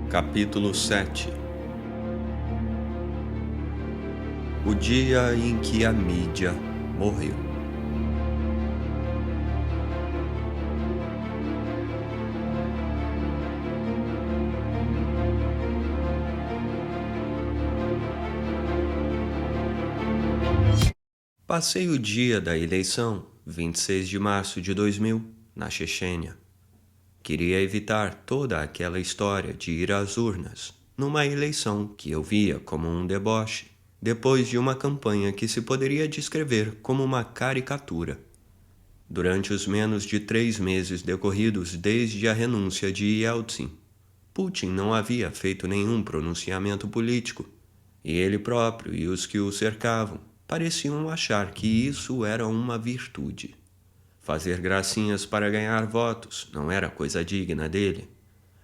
Capítulo 7. O dia em que a mídia morreu. Passei o dia da eleição, 26 de março de 2000, na Chechênia. Queria evitar toda aquela história de ir às urnas, numa eleição que eu via como um deboche, depois de uma campanha que se poderia descrever como uma caricatura. Durante os menos de 3 meses decorridos desde a renúncia de Yeltsin, Putin não havia feito nenhum pronunciamento político, e ele próprio e os que o cercavam pareciam achar que isso era uma virtude. Fazer gracinhas para ganhar votos não era coisa digna dele.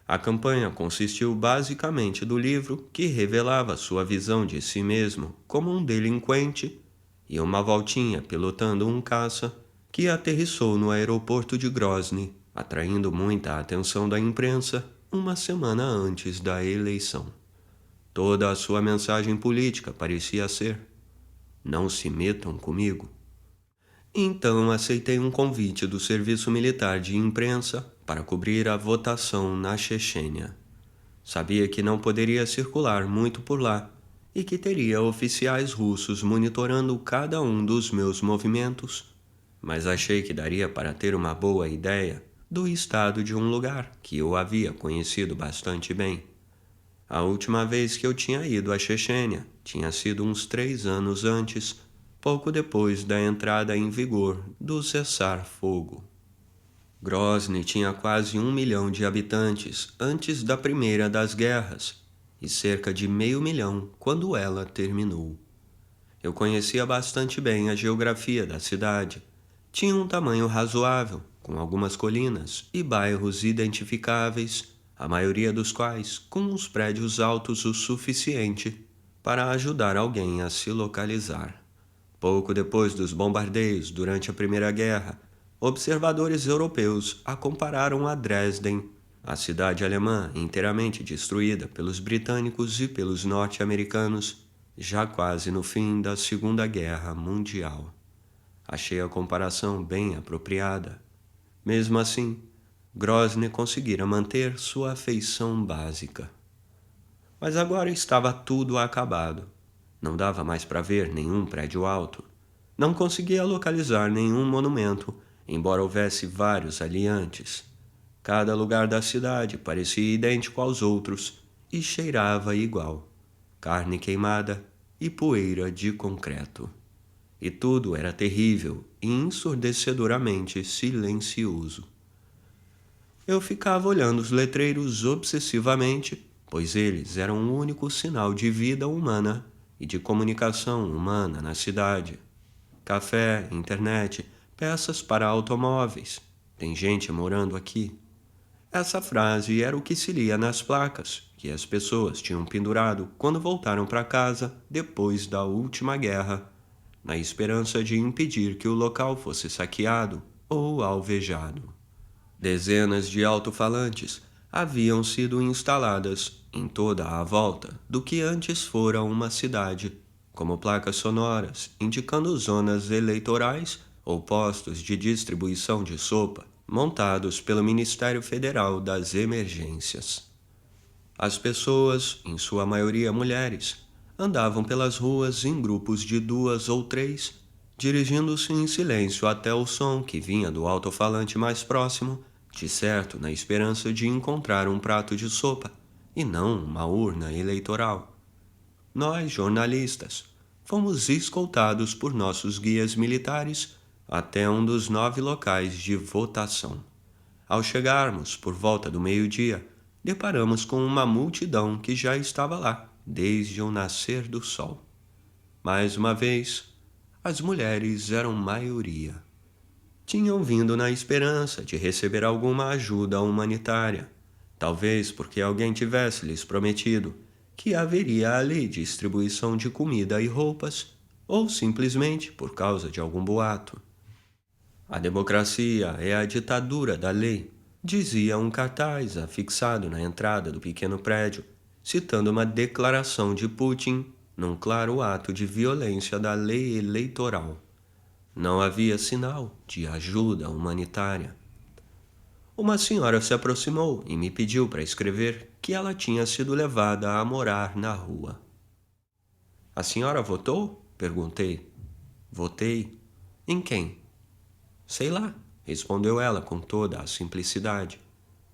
A campanha consistiu basicamente do livro que revelava sua visão de si mesmo como um delinquente e uma voltinha pilotando um caça que aterrissou no aeroporto de Grozny, atraindo muita atenção da imprensa uma semana antes da eleição. Toda a sua mensagem política parecia ser: não se metam comigo. Então aceitei um convite do Serviço Militar de Imprensa para cobrir a votação na Chechênia. Sabia que não poderia circular muito por lá e que teria oficiais russos monitorando cada um dos meus movimentos, mas achei que daria para ter uma boa ideia do estado de um lugar que eu havia conhecido bastante bem. A última vez que eu tinha ido à Chechênia tinha sido uns 3 anos antes, pouco depois da entrada em vigor do cessar-fogo. Grozny tinha quase 1 milhão de habitantes antes da primeira das guerras e cerca de meio milhão quando ela terminou. Eu conhecia bastante bem a geografia da cidade. Tinha um tamanho razoável, com algumas colinas e bairros identificáveis, a maioria dos quais com uns prédios altos o suficiente para ajudar alguém a se localizar. Pouco depois dos bombardeios durante a Primeira Guerra, observadores europeus a compararam a Dresden, a cidade alemã inteiramente destruída pelos britânicos e pelos norte-americanos, já quase no fim da Segunda Guerra Mundial. Achei a comparação bem apropriada. Mesmo assim, Grozny conseguira manter sua feição básica. Mas agora estava tudo acabado. Não dava mais para ver nenhum prédio alto. Não conseguia localizar nenhum monumento, embora houvesse vários ali antes. Cada lugar da cidade parecia idêntico aos outros e cheirava igual: carne queimada e poeira de concreto. E tudo era terrível e ensurdecedoramente silencioso. Eu ficava olhando os letreiros obsessivamente, pois eles eram o único sinal de vida humana e de comunicação humana na cidade. Café, internet, peças para automóveis. Tem gente morando aqui. Essa frase era o que se lia nas placas que as pessoas tinham pendurado quando voltaram para casa depois da última guerra, na esperança de impedir que o local fosse saqueado ou alvejado. Dezenas de alto-falantes haviam sido instaladas em toda a volta do que antes fora uma cidade, como placas sonoras indicando zonas eleitorais ou postos de distribuição de sopa montados pelo Ministério Federal das Emergências. As pessoas, em sua maioria mulheres, andavam pelas ruas em grupos de 2 ou 3, dirigindo-se em silêncio até o som que vinha do alto-falante mais próximo, de certo na esperança de encontrar um prato de sopa e não uma urna eleitoral. Nós, jornalistas, fomos escoltados por nossos guias militares até um dos 9 locais de votação. Ao chegarmos por volta do meio-dia, deparamos com uma multidão que já estava lá desde o nascer do sol. Mais uma vez, as mulheres eram maioria. Tinham vindo na esperança de receber alguma ajuda humanitária, talvez porque alguém tivesse lhes prometido que haveria ali distribuição de comida e roupas, ou simplesmente por causa de algum boato. A democracia é a ditadura da lei, Dizia um cartaz afixado na entrada do pequeno prédio, citando uma declaração de Putin num claro ato de violência da lei eleitoral. Não havia sinal de ajuda humanitária. Uma senhora se aproximou e me pediu para escrever que ela tinha sido levada a morar na rua. A senhora votou? Perguntei. Votei. Em quem? Sei lá, respondeu ela com toda a simplicidade.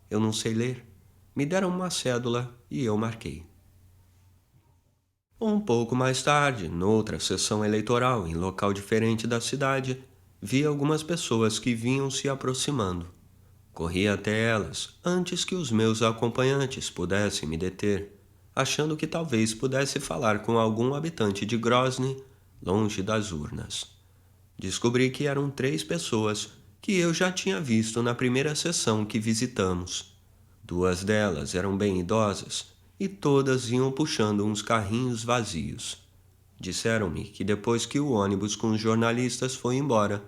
Eu não sei ler. Me deram uma cédula e eu marquei. Um pouco mais tarde, noutra sessão eleitoral em local diferente da cidade, vi algumas pessoas que vinham se aproximando. Corri até elas antes que os meus acompanhantes pudessem me deter, achando que talvez pudesse falar com algum habitante de Grozny, longe das urnas. Descobri que eram 3 pessoas que eu já tinha visto na primeira sessão que visitamos. 2 delas eram bem idosas e todas iam puxando uns carrinhos vazios. Disseram-me que depois que o ônibus com os jornalistas foi embora,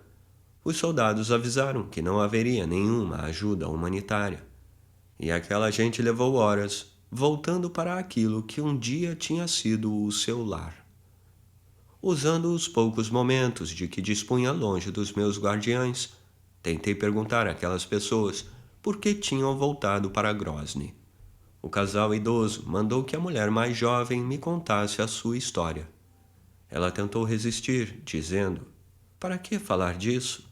os soldados avisaram que não haveria nenhuma ajuda humanitária. E aquela gente levou horas, voltando para aquilo que um dia tinha sido o seu lar. Usando os poucos momentos de que dispunha longe dos meus guardiães, tentei perguntar àquelas pessoas por que tinham voltado para Grozny. O casal idoso mandou que a mulher mais jovem me contasse a sua história. Ela tentou resistir, dizendo: "Para que falar disso?",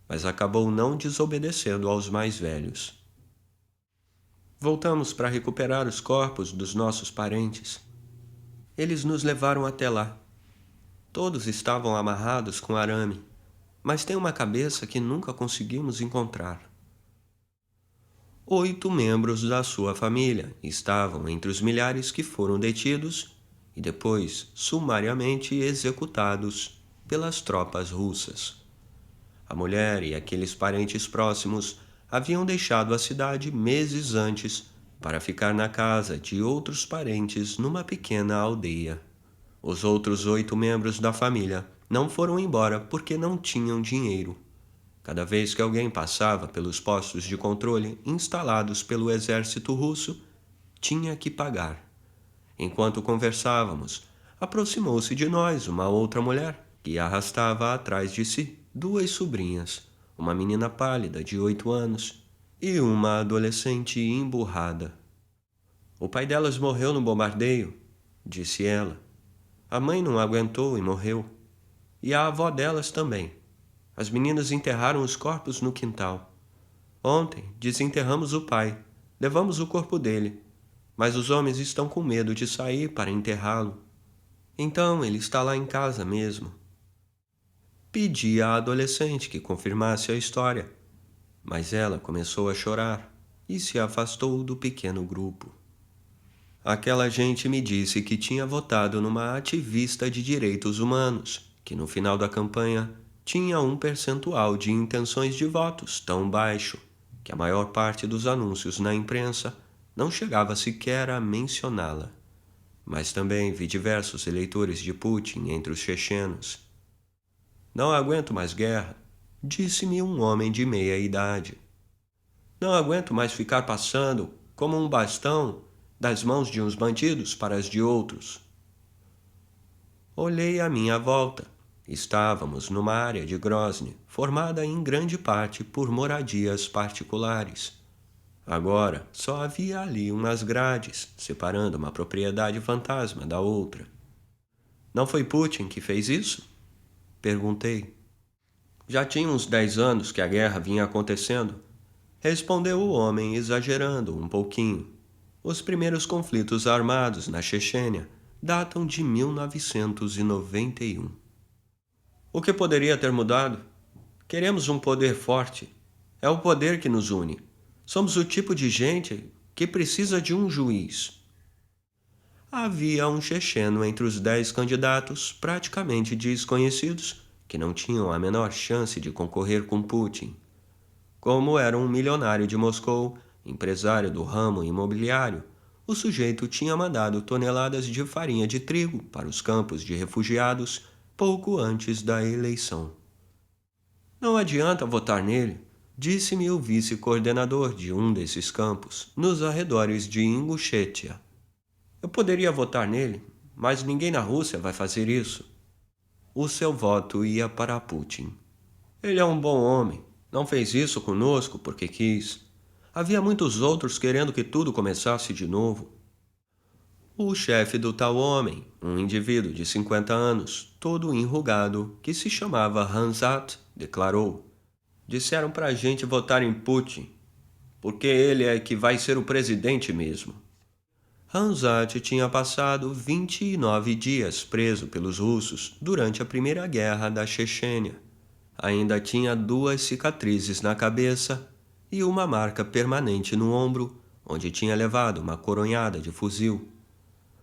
mas acabou não desobedecendo aos mais velhos. Voltamos para recuperar os corpos dos nossos parentes. Eles nos levaram até lá. Todos estavam amarrados com arame, mas tem uma cabeça que nunca conseguimos encontrar. 8 membros da sua família estavam entre os milhares que foram detidos e depois sumariamente executados pelas tropas russas. A mulher e aqueles parentes próximos haviam deixado a cidade meses antes para ficar na casa de outros parentes numa pequena aldeia. Os outros 8 membros da família não foram embora porque não tinham dinheiro. Cada vez que alguém passava pelos postos de controle instalados pelo exército russo, tinha que pagar. Enquanto conversávamos, aproximou-se de nós uma outra mulher que arrastava atrás de si 2 sobrinhas, uma menina pálida de 8 anos e uma adolescente emburrada. "O pai delas morreu no bombardeio", disse ela. "A mãe não aguentou e morreu. E a avó delas também. As meninas enterraram os corpos no quintal. Ontem desenterramos o pai, levamos o corpo dele, mas os homens estão com medo de sair para enterrá-lo. Então ele está lá em casa mesmo." Pedi à adolescente que confirmasse a história, mas ela começou a chorar e se afastou do pequeno grupo. Aquela gente me disse que tinha votado numa ativista de direitos humanos, que no final da campanha tinha um percentual de intenções de votos tão baixo que a maior parte dos anúncios na imprensa não chegava sequer a mencioná-la. Mas também vi diversos eleitores de Putin entre os chechenos. "Não aguento mais guerra", disse-me um homem de meia idade. "Não aguento mais ficar passando, como um bastão, das mãos de uns bandidos para as de outros." Olhei à minha volta. Estávamos numa área de Grozny, formada em grande parte por moradias particulares. Agora só havia ali umas grades, separando uma propriedade fantasma da outra. "Não foi Putin que fez isso?" perguntei. "Já tinha uns 10 anos que a guerra vinha acontecendo", respondeu o homem, exagerando um pouquinho. "Os primeiros conflitos armados na Chechênia datam de 1991. O que poderia ter mudado? Queremos um poder forte. É o poder que nos une. Somos o tipo de gente que precisa de um juiz." Havia um checheno entre os 10 candidatos praticamente desconhecidos que não tinham a menor chance de concorrer com Putin. Como era um milionário de Moscou, empresário do ramo imobiliário, o sujeito tinha mandado toneladas de farinha de trigo para os campos de refugiados pouco antes da eleição. "Não adianta votar nele", Disse-me o vice-coordenador de um desses campos, nos arredores de Ingushetia. Eu poderia votar nele, mas ninguém na Rússia vai fazer isso. O seu voto ia para Putin. Ele é um bom homem. Não fez isso conosco porque quis. Havia muitos outros querendo que tudo começasse de novo. O chefe do tal homem, um indivíduo de 50 anos, todo enrugado, que se chamava Hanzat, declarou: disseram para a gente votar em Putin, porque ele é que vai ser o presidente mesmo. Hanzat tinha passado 29 dias preso pelos russos durante a Primeira Guerra da Chechênia. Ainda tinha 2 cicatrizes na cabeça e uma marca permanente no ombro, onde tinha levado uma coronhada de fuzil.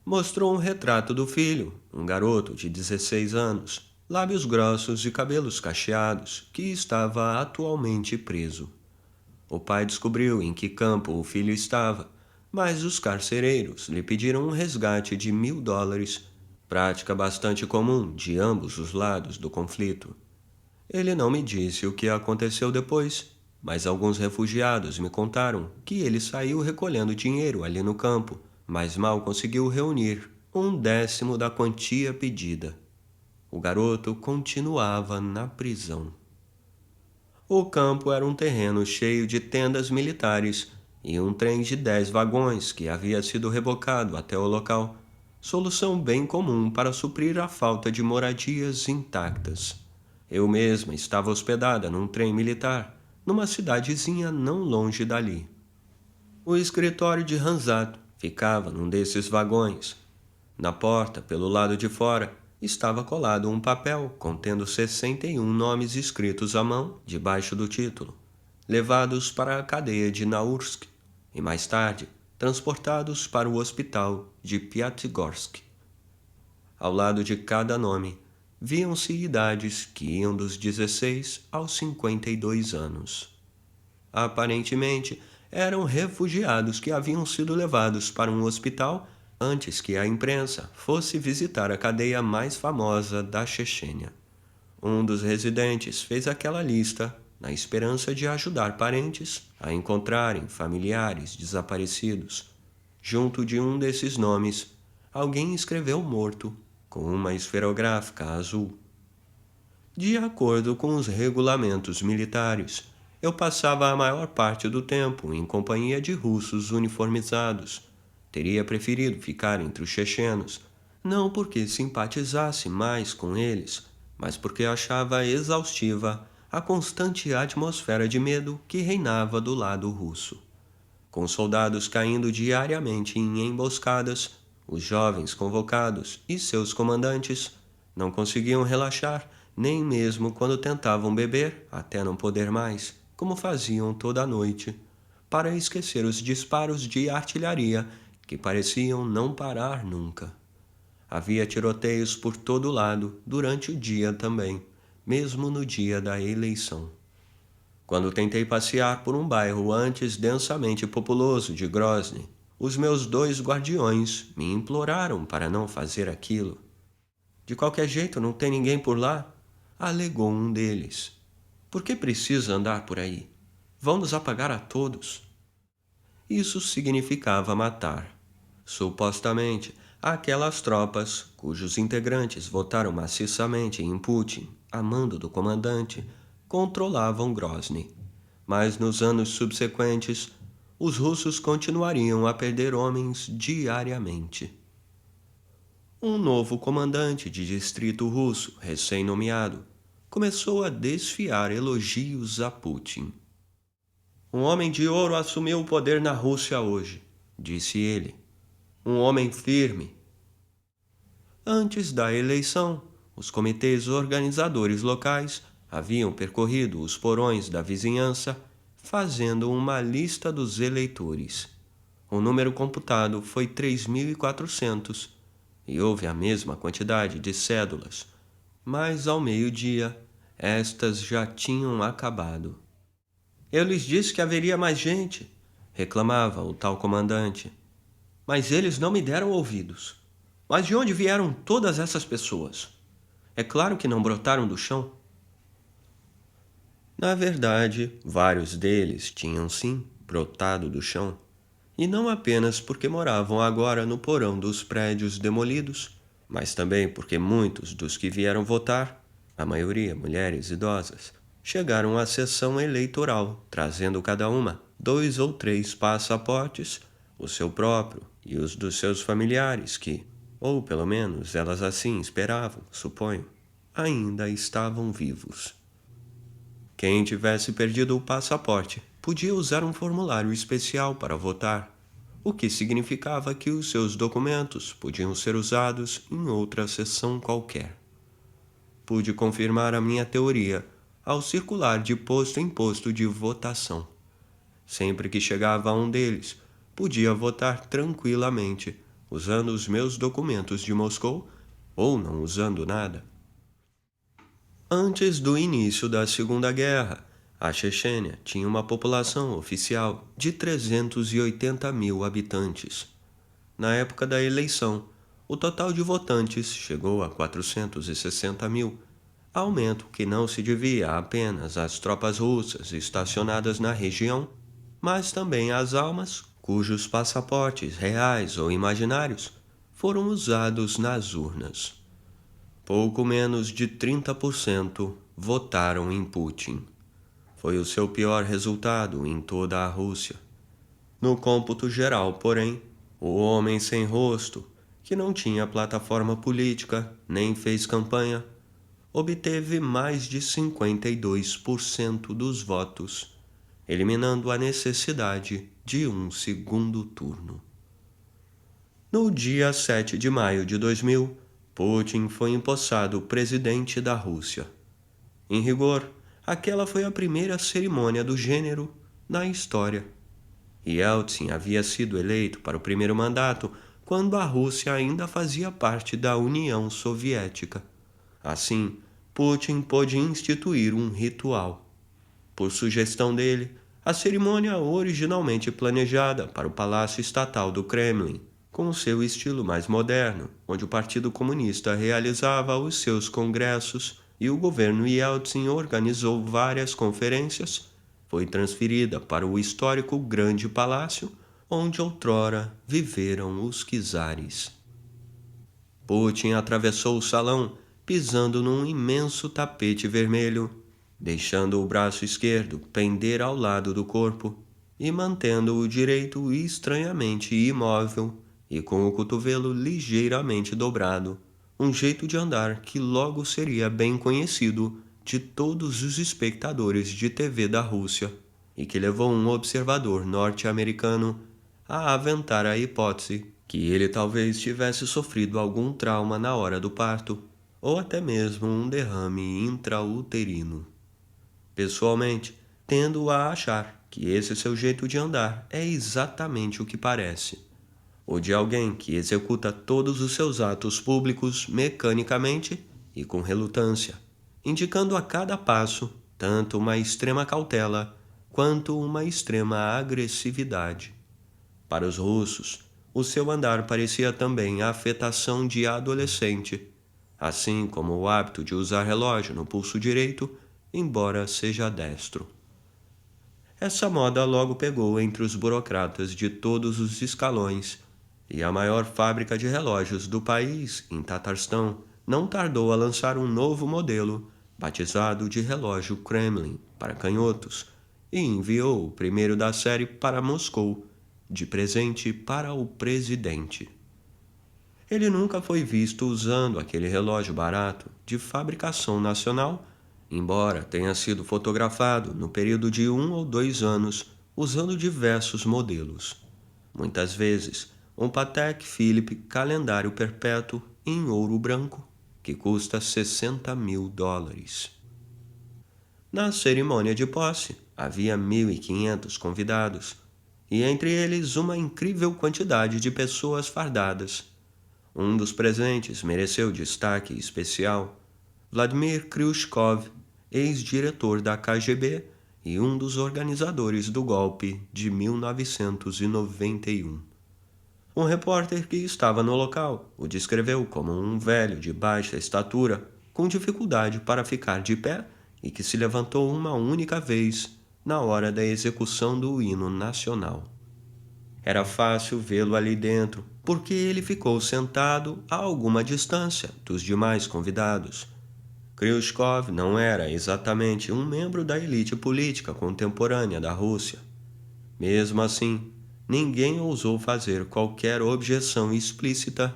Mostrou um retrato do filho, um garoto de 16 anos, lábios grossos e cabelos cacheados, que estava atualmente preso. O pai descobriu em que campo o filho estava, mas os carcereiros lhe pediram um resgate de $1.000, prática bastante comum de ambos os lados do conflito. Ele não me disse o que aconteceu depois, mas alguns refugiados me contaram que ele saiu recolhendo dinheiro ali no campo, mas mal conseguiu reunir 1/10 da quantia pedida. O garoto continuava na prisão. O campo era um terreno cheio de tendas militares e um trem de 10 vagões que havia sido rebocado até o local, solução bem comum para suprir a falta de moradias intactas. Eu mesma estava hospedada num trem militar, numa cidadezinha não longe dali. O escritório de Hanzat ficava num desses vagões. Na porta, pelo lado de fora, estava colado um papel contendo 61 nomes escritos à mão debaixo do título, levados para a cadeia de Naursk e mais tarde transportados para o hospital de Piatigorsk. Ao lado de cada nome, viam-se idades que iam dos 16 aos 52 anos. Aparentemente, eram refugiados que haviam sido levados para um hospital antes que a imprensa fosse visitar a cadeia mais famosa da Chechênia. Um dos residentes fez aquela lista na esperança de ajudar parentes a encontrarem familiares desaparecidos. Junto de um desses nomes, alguém escreveu morto com uma esferográfica azul. De acordo com os regulamentos militares, eu passava a maior parte do tempo em companhia de russos uniformizados. Teria preferido ficar entre os chechenos, não porque simpatizasse mais com eles, mas porque achava exaustiva a constante atmosfera de medo que reinava do lado russo. Com soldados caindo diariamente em emboscadas, os jovens convocados e seus comandantes não conseguiam relaxar, nem mesmo quando tentavam beber até não poder mais, como faziam toda a noite, para esquecer os disparos de artilharia que pareciam não parar nunca. Havia tiroteios por todo lado durante o dia também, mesmo no dia da eleição. Quando tentei passear por um bairro antes densamente populoso de Grozny, os meus 2 guardiões me imploraram para não fazer aquilo. De qualquer jeito, não tem ninguém por lá, alegou um deles. Por que precisa andar por aí? Vão nos apagar a todos. Isso significava matar, supostamente, aquelas tropas cujos integrantes votaram maciçamente em Putin, a mando do comandante, controlavam Grozny. Mas nos anos subsequentes, os russos continuariam a perder homens diariamente. Um novo comandante de distrito russo, recém-nomeado, começou a desfiar elogios a Putin. Um homem de ouro assumiu o poder na Rússia hoje, disse ele. Um homem firme. Antes da eleição, os comitês organizadores locais haviam percorrido os porões da vizinhança, fazendo uma lista dos eleitores. O número computado foi 3.400 e houve a mesma quantidade de cédulas, mas ao meio-dia estas já tinham acabado. Eu lhes disse que haveria mais gente, reclamava o tal comandante, mas eles não me deram ouvidos. Mas de onde vieram todas essas pessoas? É claro que não brotaram do chão. Na verdade, vários deles tinham sim brotado do chão, e não apenas porque moravam agora no porão dos prédios demolidos, mas também porque muitos dos que vieram votar, a maioria mulheres idosas, chegaram à sessão eleitoral, trazendo cada uma 2 ou 3 passaportes, o seu próprio e os dos seus familiares que, ou pelo menos elas assim esperavam, suponho, ainda estavam vivos. Quem tivesse perdido o passaporte podia usar um formulário especial para votar, o que significava que os seus documentos podiam ser usados em outra sessão qualquer. Pude confirmar a minha teoria ao circular de posto em posto de votação. Sempre que chegava a um deles, podia votar tranquilamente, usando os meus documentos de Moscou ou não usando nada. Antes do início da Segunda Guerra, a Chechênia tinha uma população oficial de 380 mil habitantes. Na época da eleição, o total de votantes chegou a 460 mil, aumento que não se devia apenas às tropas russas estacionadas na região, mas também às almas cujos passaportes reais ou imaginários foram usados nas urnas. Pouco menos de 30% votaram em Putin. Foi o seu pior resultado em toda a Rússia. No cômputo geral, porém, o homem sem rosto, que não tinha plataforma política nem fez campanha, obteve mais de 52% dos votos, eliminando a necessidade de um segundo turno. No dia 7 de maio de 2000, Putin foi empossado presidente da Rússia. Em rigor, aquela foi a primeira cerimônia do gênero na história. Yeltsin havia sido eleito para o primeiro mandato quando a Rússia ainda fazia parte da União Soviética. Assim, Putin pôde instituir um ritual. Por sugestão dele, a cerimônia originalmente planejada para o Palácio Estatal do Kremlin, com seu estilo mais moderno, onde o Partido Comunista realizava os seus congressos e o governo Yeltsin organizou várias conferências, foi transferida para o histórico Grande Palácio, onde outrora viveram os czares. Putin atravessou o salão, pisando num imenso tapete vermelho, deixando o braço esquerdo pender ao lado do corpo e mantendo o direito estranhamente imóvel e com o cotovelo ligeiramente dobrado, um jeito de andar que logo seria bem conhecido de todos os espectadores de TV da Rússia e que levou um observador norte-americano a aventar a hipótese que ele talvez tivesse sofrido algum trauma na hora do parto ou até mesmo um derrame intrauterino. Pessoalmente, tendo a achar que esse seu jeito de andar é exatamente o que parece, o de alguém que executa todos os seus atos públicos mecanicamente e com relutância, indicando a cada passo tanto uma extrema cautela quanto uma extrema agressividade. Para os russos, o seu andar parecia também a afetação de adolescente, assim como o hábito de usar relógio no pulso direito, embora seja destro. Essa moda logo pegou entre os burocratas de todos os escalões, e a maior fábrica de relógios do país, em Tatarstão, não tardou a lançar um novo modelo, batizado de relógio Kremlin, para canhotos, e enviou o primeiro da série para Moscou, de presente para o presidente. Ele nunca foi visto usando aquele relógio barato, de fabricação nacional, embora tenha sido fotografado no período de 1 ou 2 anos, usando diversos modelos. Muitas vezes, um Patek Philippe calendário perpétuo em ouro branco, que custa $60.000. Na cerimônia de posse, havia 1.500 convidados, e entre eles uma incrível quantidade de pessoas fardadas. Um dos presentes mereceu destaque especial. Vladimir Kryushkov, ex-diretor da KGB e um dos organizadores do golpe de 1991. Um repórter que estava no local o descreveu como um velho de baixa estatura, com dificuldade para ficar de pé e que se levantou uma única vez na hora da execução do hino nacional. Era fácil vê-lo ali dentro, porque ele ficou sentado a alguma distância dos demais convidados. Khrushchev não era exatamente um membro da elite política contemporânea da Rússia. Mesmo assim, ninguém ousou fazer qualquer objeção explícita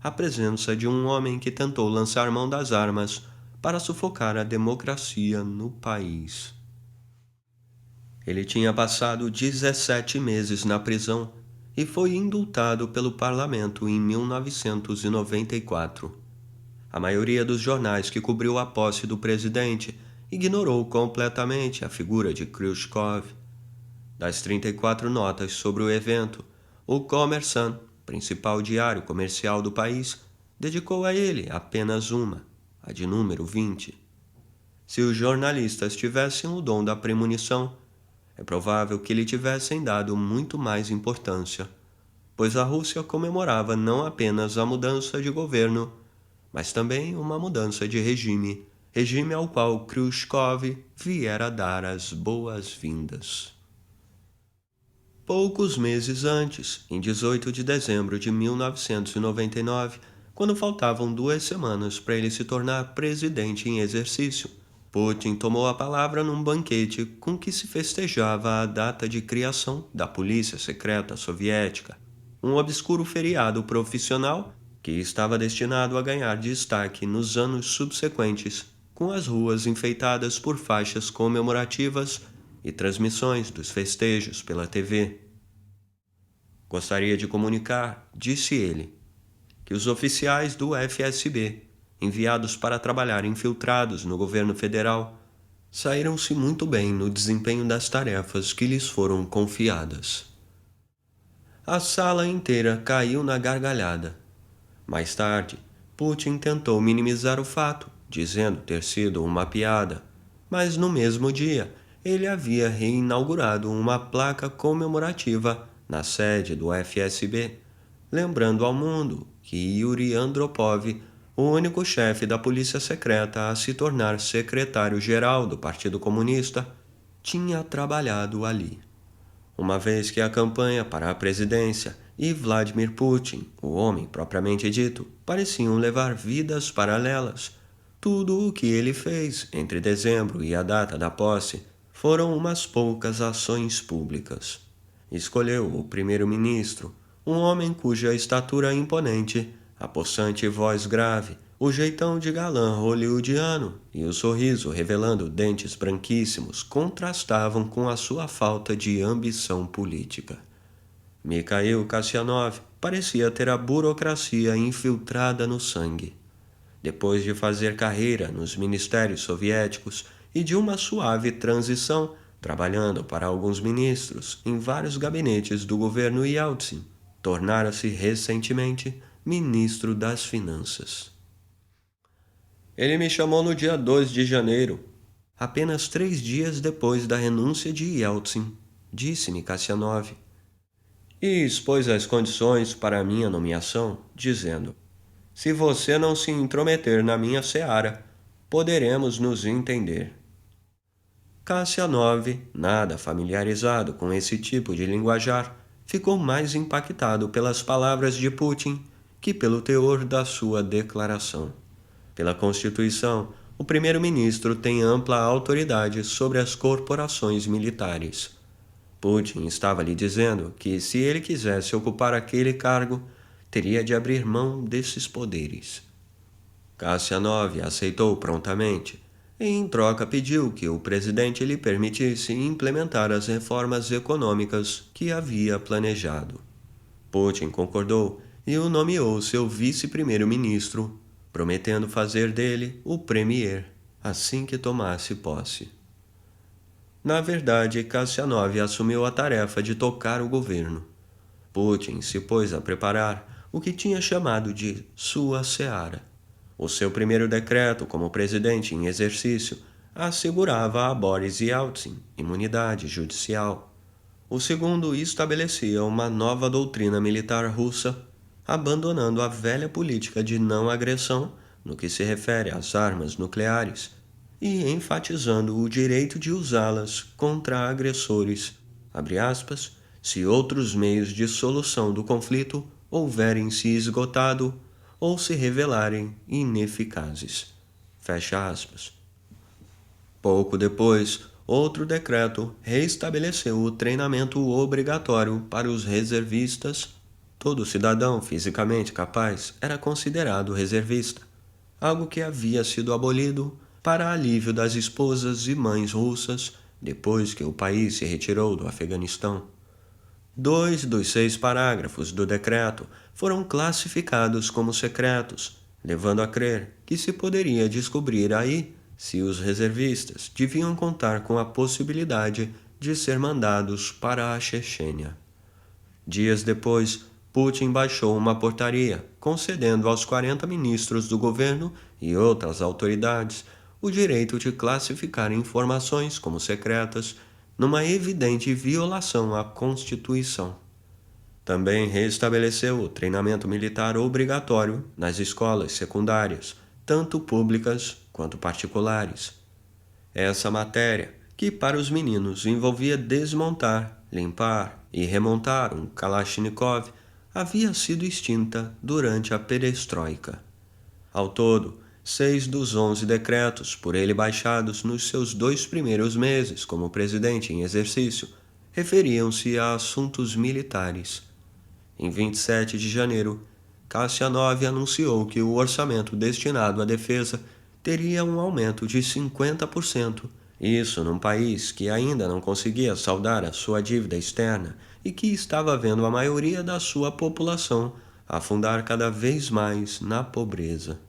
à presença de um homem que tentou lançar mão das armas para sufocar a democracia no país. Ele tinha passado 17 meses na prisão e foi indultado pelo parlamento em 1994. A maioria dos jornais que cobriu a posse do presidente ignorou completamente a figura de Khrushchev. Das 34 notas sobre o evento, o Kommersant, principal diário comercial do país, dedicou a ele apenas uma, a de número 20. Se os jornalistas tivessem o dom da premonição, é provável que lhe tivessem dado muito mais importância, pois a Rússia comemorava não apenas a mudança de governo, mas também uma mudança de regime ao qual Khrushchev viera dar as boas-vindas. Poucos meses antes, em 18 de dezembro de 1999, quando faltavam 2 semanas para ele se tornar presidente em exercício, Putin tomou a palavra num banquete com que se festejava a data de criação da Polícia Secreta Soviética, um obscuro feriado profissional que estava destinado a ganhar destaque nos anos subsequentes, com as ruas enfeitadas por faixas comemorativas e transmissões dos festejos pela TV. Gostaria de comunicar, disse ele, que os oficiais do FSB, enviados para trabalhar infiltrados no governo federal, saíram-se muito bem no desempenho das tarefas que lhes foram confiadas. A sala inteira caiu na gargalhada. Mais tarde, Putin tentou minimizar o fato, dizendo ter sido uma piada, mas no mesmo dia ele havia reinaugurado uma placa comemorativa na sede do FSB, lembrando ao mundo que Yuri Andropov, o único chefe da polícia secreta a se tornar secretário-geral do Partido Comunista, tinha trabalhado ali. Uma vez que a campanha para a presidência e Vladimir Putin, o homem propriamente dito, pareciam levar vidas paralelas, tudo o que ele fez entre dezembro e a data da posse foram umas poucas ações públicas. Escolheu o primeiro-ministro, um homem cuja estatura imponente, a possante voz grave, o jeitão de galã hollywoodiano e o sorriso revelando dentes branquíssimos contrastavam com a sua falta de ambição política. Mikhail Kasyanov parecia ter a burocracia infiltrada no sangue. Depois de fazer carreira nos ministérios soviéticos e de uma suave transição, trabalhando para alguns ministros em vários gabinetes do governo Yeltsin, tornara-se recentemente ministro das Finanças. Ele me chamou no dia 2 de janeiro, apenas 3 dias depois da renúncia de Yeltsin, disse-me Kasyanov, e expôs as condições para a minha nomeação, dizendo: se você não se intrometer na minha seara, poderemos nos entender. Kasyanov, nada familiarizado com esse tipo de linguajar, ficou mais impactado pelas palavras de Putin que pelo teor da sua declaração. Pela Constituição, o primeiro-ministro tem ampla autoridade sobre as corporações militares. Putin estava lhe dizendo que, se ele quisesse ocupar aquele cargo, teria de abrir mão desses poderes. Kasyanov aceitou prontamente e, em troca, pediu que o presidente lhe permitisse implementar as reformas econômicas que havia planejado. Putin concordou e o nomeou seu vice-primeiro-ministro, prometendo fazer dele o premier assim que tomasse posse. Na verdade, Kasyanov assumiu a tarefa de tocar o governo. Putin se pôs a preparar o que tinha chamado de sua seara. O seu primeiro decreto como presidente em exercício assegurava a Boris Yeltsin imunidade judicial. O segundo estabelecia uma nova doutrina militar russa, abandonando a velha política de não agressão no que se refere às armas nucleares e enfatizando o direito de usá-las contra agressores, abre aspas, se outros meios de solução do conflito houverem se esgotado ou se revelarem ineficazes. Fecha aspas. Pouco depois, outro decreto reestabeleceu o treinamento obrigatório para os reservistas. Todo cidadão fisicamente capaz era considerado reservista, algo que havia sido abolido para alívio das esposas e mães russas depois que o país se retirou do Afeganistão. 2 dos 6 parágrafos do decreto foram classificados como secretos, levando a crer que se poderia descobrir aí se os reservistas deviam contar com a possibilidade de ser mandados para a Chechênia. Dias depois, Putin baixou uma portaria concedendo aos 40 ministros do governo e outras autoridades o direito de classificar informações como secretas, numa evidente violação à Constituição. Também reestabeleceu o treinamento militar obrigatório nas escolas secundárias, tanto públicas quanto particulares. Essa matéria, que para os meninos envolvia desmontar, limpar e remontar um Kalashnikov, havia sido extinta durante a perestroika. Ao todo, 6 dos 11 decretos por ele baixados nos seus 2 primeiros meses como presidente em exercício referiam-se a assuntos militares. Em 27 de janeiro, Kasyanov anunciou que o orçamento destinado à defesa teria um aumento de 50%, isso num país que ainda não conseguia saldar a sua dívida externa e que estava vendo a maioria da sua população afundar cada vez mais na pobreza.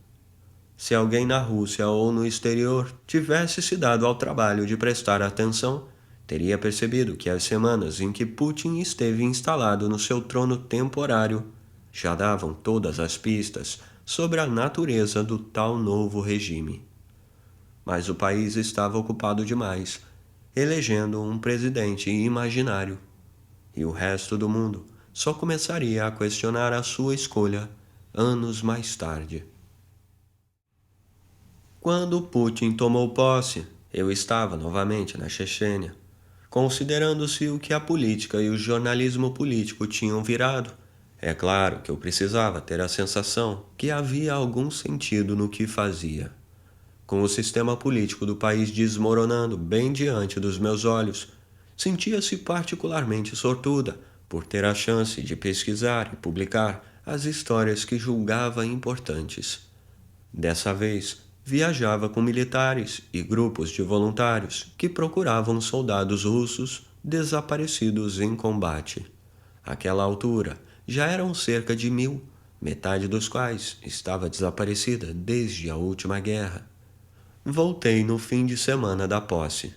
Se alguém na Rússia ou no exterior tivesse se dado ao trabalho de prestar atenção, teria percebido que as semanas em que Putin esteve instalado no seu trono temporário já davam todas as pistas sobre a natureza do tal novo regime. Mas o país estava ocupado demais, elegendo um presidente imaginário, e o resto do mundo só começaria a questionar a sua escolha anos mais tarde. Quando Putin tomou posse, eu estava novamente na Chechênia. Considerando-se o que a política e o jornalismo político tinham virado, é claro que eu precisava ter a sensação que havia algum sentido no que fazia. Com o sistema político do país desmoronando bem diante dos meus olhos, sentia-se particularmente sortuda por ter a chance de pesquisar e publicar as histórias que julgava importantes. Dessa vez, viajava com militares e grupos de voluntários que procuravam soldados russos desaparecidos em combate. Àquela altura, já eram cerca de 1.000, metade dos quais estava desaparecida desde a última guerra. Voltei no fim de semana da posse,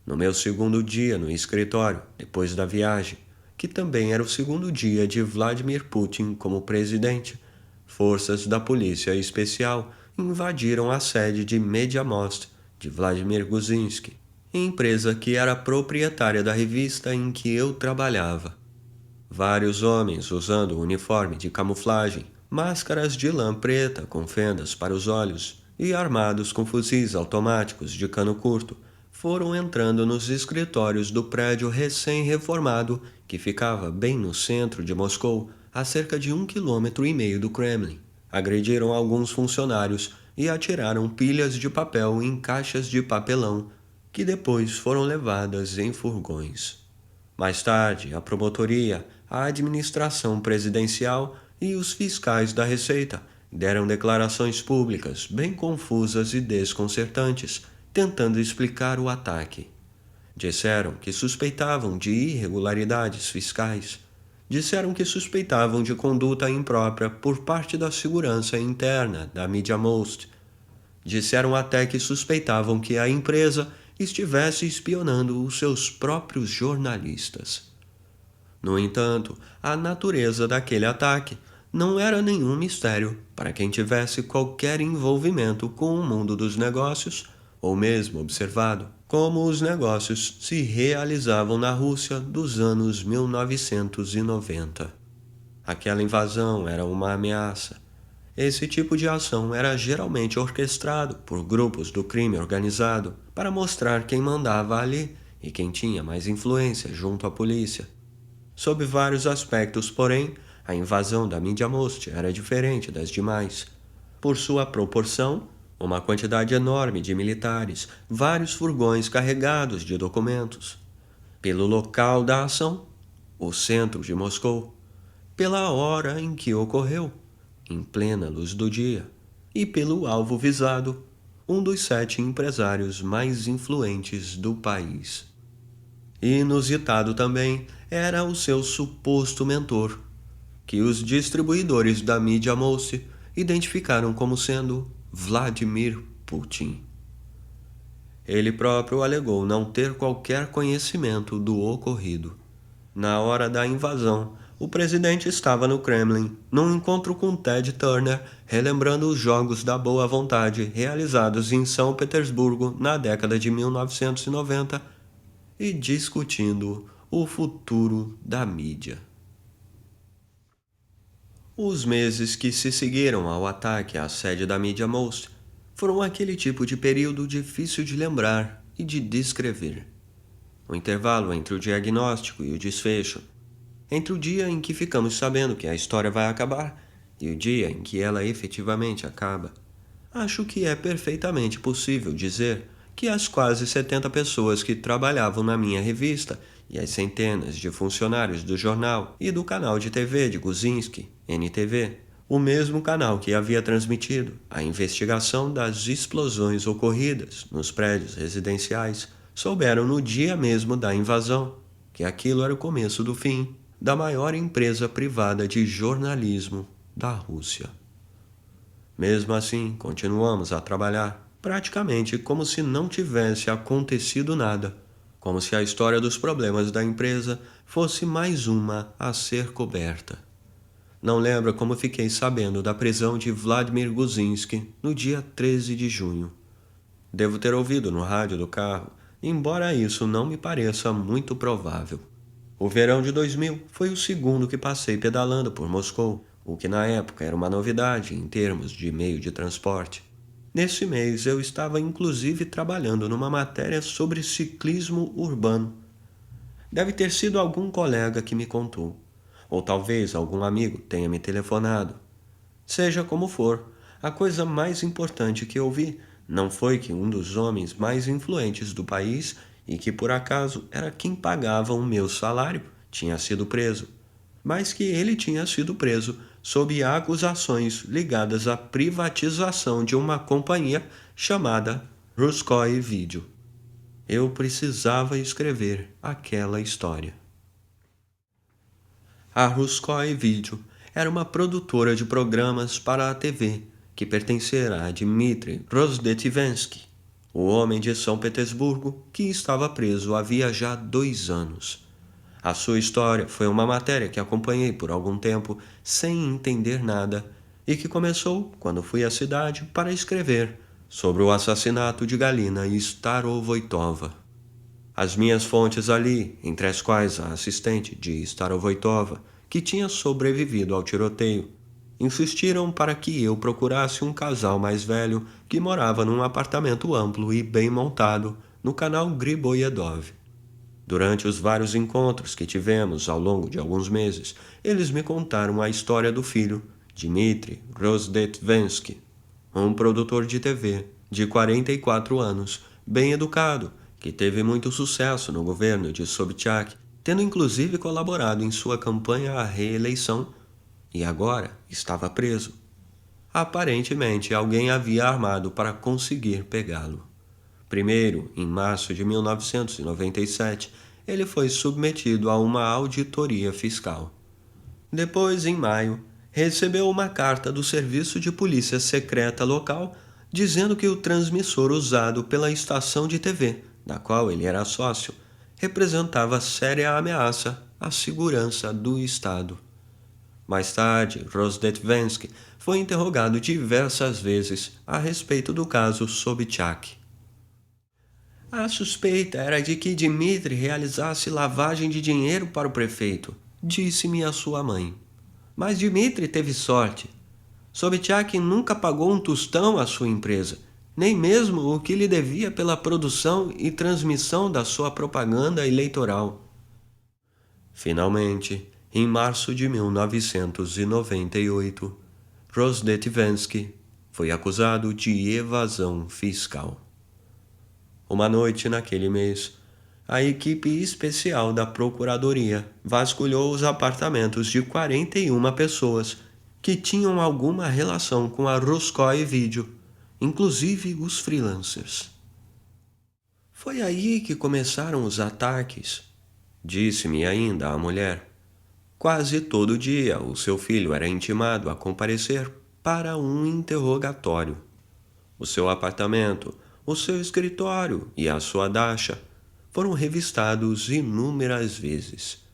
no meu segundo dia no escritório, depois da viagem, que também era o segundo dia de Vladimir Putin como presidente. Forças da Polícia Especial invadiram a sede de Mediamost de Vladimir Guzinski, empresa que era proprietária da revista em que eu trabalhava. Vários homens usando uniforme de camuflagem, máscaras de lã preta com fendas para os olhos e armados com fuzis automáticos de cano curto foram entrando nos escritórios do prédio recém-reformado que ficava bem no centro de Moscou, a cerca de 1,5 km do Kremlin. Agrediram alguns funcionários e atiraram pilhas de papel em caixas de papelão, que depois foram levadas em furgões. Mais tarde, a promotoria, a administração presidencial e os fiscais da Receita deram declarações públicas bem confusas e desconcertantes, tentando explicar o ataque. Disseram que suspeitavam de irregularidades fiscais. Disseram que suspeitavam de conduta imprópria por parte da segurança interna da Mediamost. Disseram até que suspeitavam que a empresa estivesse espionando os seus próprios jornalistas. No entanto, a natureza daquele ataque não era nenhum mistério para quem tivesse qualquer envolvimento com o mundo dos negócios, ou mesmo observado como os negócios se realizavam na Rússia dos anos 1990. Aquela invasão era uma ameaça. Esse tipo de ação era geralmente orquestrado por grupos do crime organizado para mostrar quem mandava ali e quem tinha mais influência junto à polícia. Sob vários aspectos, porém, a invasão da Media Most era diferente das demais. Por sua proporção, uma quantidade enorme de militares, vários furgões carregados de documentos. Pelo local da ação, o centro de Moscou. Pela hora em que ocorreu, em plena luz do dia, e pelo alvo visado, um dos 7 empresários mais influentes do país. Inusitado também era o seu suposto mentor, que os distribuidores da Media Most identificaram como sendo Vladimir Putin. Ele próprio alegou não ter qualquer conhecimento do ocorrido. Na hora da invasão, o presidente estava no Kremlin, num encontro com Ted Turner, relembrando os Jogos da Boa Vontade realizados em São Petersburgo na década de 1990 e discutindo o futuro da mídia. Os meses que se seguiram ao ataque à sede da Media Most foram aquele tipo de período difícil de lembrar e de descrever. O intervalo entre o diagnóstico e o desfecho, entre o dia em que ficamos sabendo que a história vai acabar e o dia em que ela efetivamente acaba. Acho que é perfeitamente possível dizer que as quase 70 pessoas que trabalhavam na minha revista e as centenas de funcionários do jornal e do canal de TV de Guzinski, NTV, o mesmo canal que havia transmitido a investigação das explosões ocorridas nos prédios residenciais, souberam no dia mesmo da invasão que aquilo era o começo do fim da maior empresa privada de jornalismo da Rússia. Mesmo assim, continuamos a trabalhar, praticamente como se não tivesse acontecido nada, como se a história dos problemas da empresa fosse mais uma a ser coberta. Não lembro como fiquei sabendo da prisão de Vladimir Guzinski no dia 13 de junho. Devo ter ouvido no rádio do carro, embora isso não me pareça muito provável. O verão de 2000 foi o segundo que passei pedalando por Moscou, o que na época era uma novidade em termos de meio de transporte. Nesse mês eu estava inclusive trabalhando numa matéria sobre ciclismo urbano. Deve ter sido algum colega que me contou, ou talvez algum amigo tenha me telefonado. Seja como for, a coisa mais importante que ouvi não foi que um dos homens mais influentes do país e que por acaso era quem pagava o meu salário tinha sido preso, mas que ele tinha sido preso sob acusações ligadas à privatização de uma companhia chamada Ruskoe Video. Eu precisava escrever aquela história. A Ruskoe Video era uma produtora de programas para a TV que pertencia a Dmitry Rozdetivensky, o homem de São Petersburgo que estava preso havia já 2 anos. A sua história foi uma matéria que acompanhei por algum tempo sem entender nada e que começou quando fui à cidade para escrever sobre o assassinato de Galina Starovoitova. As minhas fontes ali, entre as quais a assistente de Starovoitova, que tinha sobrevivido ao tiroteio, insistiram para que eu procurasse um casal mais velho que morava num apartamento amplo e bem montado no canal Griboyedov. Durante os vários encontros que tivemos ao longo de alguns meses, eles me contaram a história do filho, Dmitry Rozdetvensky, um produtor de TV de 44 anos, bem educado, que teve muito sucesso no governo de Sobchak, tendo inclusive colaborado em sua campanha à reeleição, e agora estava preso. Aparentemente, alguém havia armado para conseguir pegá-lo. Primeiro, em março de 1997, ele foi submetido a uma auditoria fiscal. Depois, em maio, recebeu uma carta do Serviço de Polícia Secreta local dizendo que o transmissor usado pela estação de TV, da qual ele era sócio, representava séria ameaça à segurança do Estado. Mais tarde, Rozdetvensky foi interrogado diversas vezes a respeito do caso Sobchak. A suspeita era de que Dmitry realizasse lavagem de dinheiro para o prefeito, disse-me a sua mãe. Mas Dmitry teve sorte. Sobchak nunca pagou um tostão à sua empresa, nem mesmo o que lhe devia pela produção e transmissão da sua propaganda eleitoral. Finalmente, em março de 1998, Rozhdestvensky foi acusado de evasão fiscal. Uma noite naquele mês, a equipe especial da Procuradoria vasculhou os apartamentos de 41 pessoas que tinham alguma relação com a Ruskoe Video, inclusive os freelancers. Foi aí que começaram os ataques, disse-me ainda a mulher. Quase todo dia o seu filho era intimado a comparecer para um interrogatório. O seu apartamento, o seu escritório e a sua dacha foram revistados inúmeras vezes.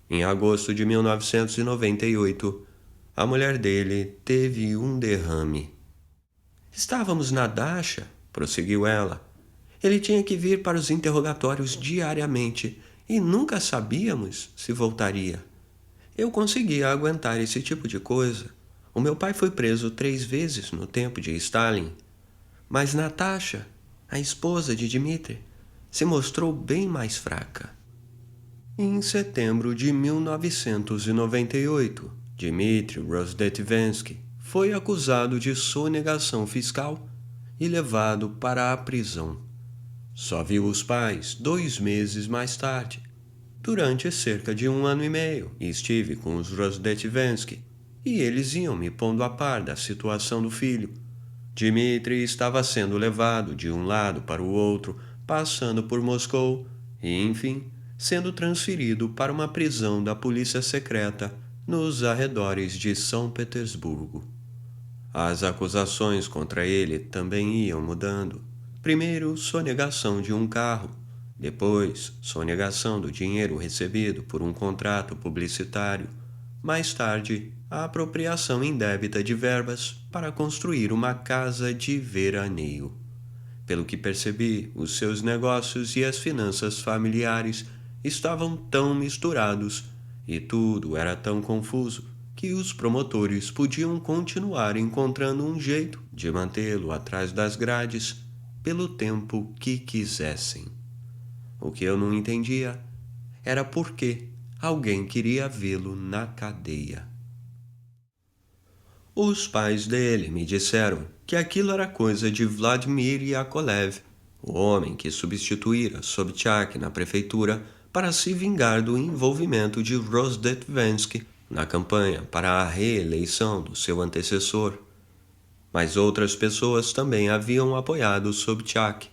Em agosto de 1998, a mulher dele teve um derrame. Estávamos na dacha, prosseguiu ela. Ele tinha que vir para os interrogatórios diariamente e nunca sabíamos se voltaria. Eu conseguia aguentar esse tipo de coisa. O meu pai foi preso 3 vezes no tempo de Stalin. Mas Natasha, a esposa de Dmitri, se mostrou bem mais fraca. Em setembro de 1998, Dmitri Rozhdestvensky foi acusado de sonegação fiscal e levado para a prisão. Só viu os pais 2 meses mais tarde. Durante cerca de 1 ano e meio, estive com os Rozhdestvensky e eles iam me pondo a par da situação do filho. Dmitri estava sendo levado de um lado para o outro, passando por Moscou e, enfim, sendo transferido para uma prisão da polícia secreta nos arredores de São Petersburgo. As acusações contra ele também iam mudando. Primeiro, sonegação de um carro. Depois, sonegação do dinheiro recebido por um contrato publicitário. Mais tarde, a apropriação indébita de verbas para construir uma casa de veraneio. Pelo que percebi, os seus negócios e as finanças familiares estavam tão misturados e tudo era tão confuso que os promotores podiam continuar encontrando um jeito de mantê-lo atrás das grades pelo tempo que quisessem. O que eu não entendia era por que alguém queria vê-lo na cadeia. Os pais dele me disseram que aquilo era coisa de Vladimir Yakolev, o homem que substituíra Sobchak na prefeitura para se vingar do envolvimento de Rozhdestvensky na campanha para a reeleição do seu antecessor. Mas outras pessoas também haviam apoiado Sobchak.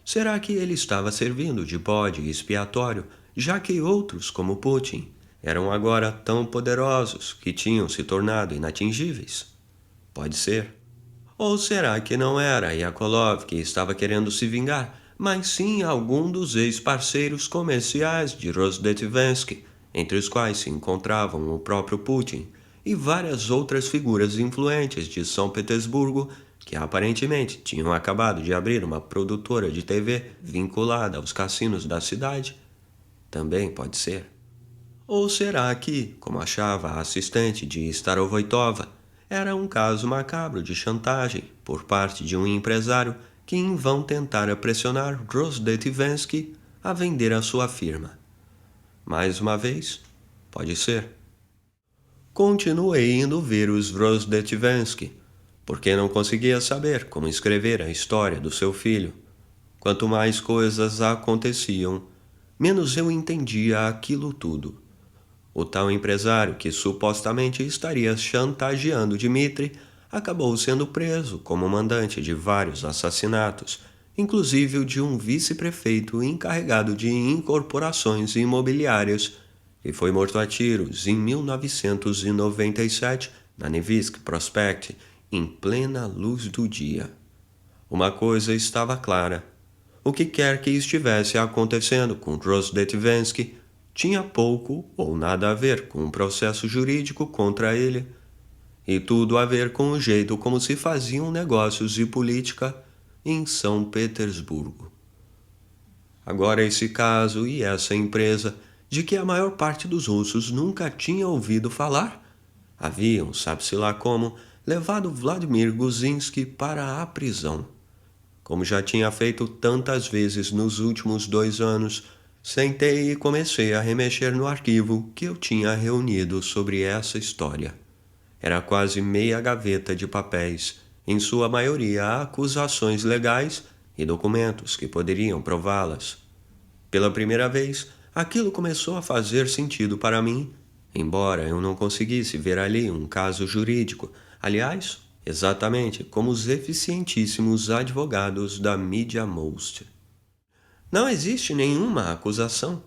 Será que ele estava servindo de bode expiatório, já que outros, como Putin, eram agora tão poderosos que tinham se tornado inatingíveis? Pode ser. Ou será que não era Yakolov que estava querendo se vingar, mas sim algum dos ex-parceiros comerciais de Rozhdestvensky, entre os quais se encontravam o próprio Putin e várias outras figuras influentes de São Petersburgo que aparentemente tinham acabado de abrir uma produtora de TV vinculada aos cassinos da cidade? Também pode ser. Ou será que, como achava a assistente de Starovoitova, era um caso macabro de chantagem por parte de um empresário que em vão tentara pressionar Rozhdestvensky a vender a sua firma? Mais uma vez, pode ser. Continuei indo ver os Rozhdestvensky, porque não conseguia saber como escrever a história do seu filho. Quanto mais coisas aconteciam, menos eu entendia aquilo tudo. O tal empresário que supostamente estaria chantageando Dmitri acabou sendo preso como mandante de vários assassinatos, inclusive o de um vice-prefeito encarregado de incorporações imobiliárias, e foi morto a tiros em 1997 na Nevsky Prospect, em plena luz do dia. Uma coisa estava clara. O que quer que estivesse acontecendo com Rozhdestvensky tinha pouco ou nada a ver com o processo jurídico contra ele, e tudo a ver com o jeito como se faziam negócios e política em São Petersburgo. Agora esse caso e essa empresa, de que a maior parte dos russos nunca tinha ouvido falar, haviam, sabe-se lá como, levado Vladimir Guzinski para a prisão. Como já tinha feito tantas vezes nos últimos 2 anos, sentei e comecei a remexer no arquivo que eu tinha reunido sobre essa história. Era quase meia gaveta de papéis, em sua maioria acusações legais e documentos que poderiam prová-las. Pela primeira vez, aquilo começou a fazer sentido para mim, embora eu não conseguisse ver ali um caso jurídico. Aliás, exatamente como os eficientíssimos advogados da Media Most. Não existe nenhuma acusação,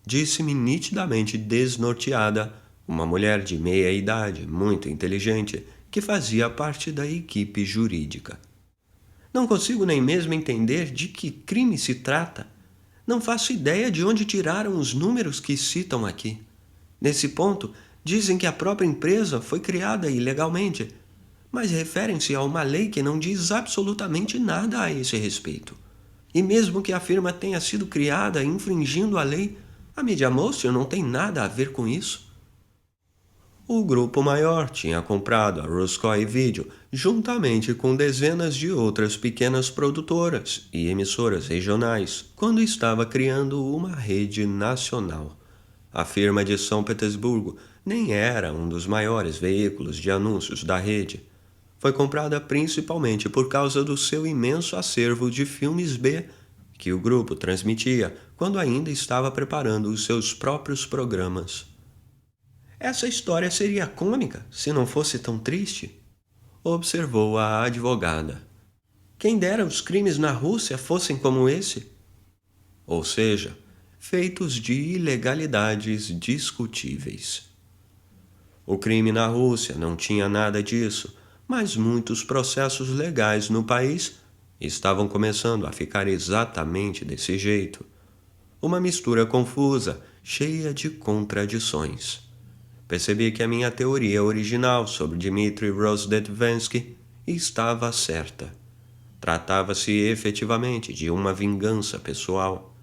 disse-me nitidamente desnorteada uma mulher de meia idade, muito inteligente, que fazia parte da equipe jurídica. Não consigo nem mesmo entender de que crime se trata. Não faço ideia de onde tiraram os números que citam aqui. Nesse ponto, dizem que a própria empresa foi criada ilegalmente, mas referem-se a uma lei que não diz absolutamente nada a esse respeito. E mesmo que a firma tenha sido criada infringindo a lei, a Media Most não tem nada a ver com isso. O grupo maior tinha comprado a Ruskoe Video juntamente com dezenas de outras pequenas produtoras e emissoras regionais quando estava criando uma rede nacional. A firma de São Petersburgo nem era um dos maiores veículos de anúncios da rede. Foi comprada principalmente por causa do seu imenso acervo de filmes B que o grupo transmitia quando ainda estava preparando os seus próprios programas. Essa história seria cômica se não fosse tão triste, observou a advogada. Quem dera os crimes na Rússia fossem como esse. Ou seja, feitos de ilegalidades discutíveis. O crime na Rússia não tinha nada disso, mas muitos processos legais no país estavam começando a ficar exatamente desse jeito. Uma mistura confusa, cheia de contradições. Percebi que a minha teoria original sobre Dmitry Rozdetvensky estava certa. Tratava-se efetivamente de uma vingança pessoal.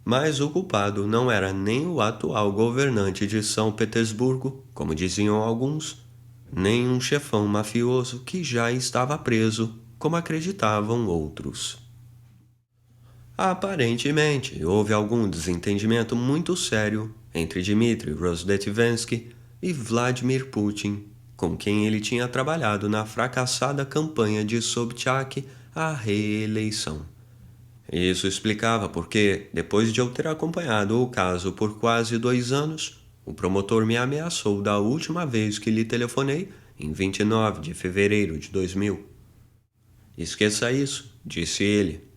Mas o culpado não era nem o atual governante de São Petersburgo, como diziam alguns, nem um chefão mafioso que já estava preso, como acreditavam outros. Aparentemente, houve algum desentendimento muito sério entre Dmitry Rozdetvensky e Vladimir Putin, com quem ele tinha trabalhado na fracassada campanha de Sobchak à reeleição. Isso explicava porque, depois de eu ter acompanhado o caso por quase 2 anos, o promotor me ameaçou da última vez que lhe telefonei, em 29 de fevereiro de 2000. Esqueça isso, disse ele.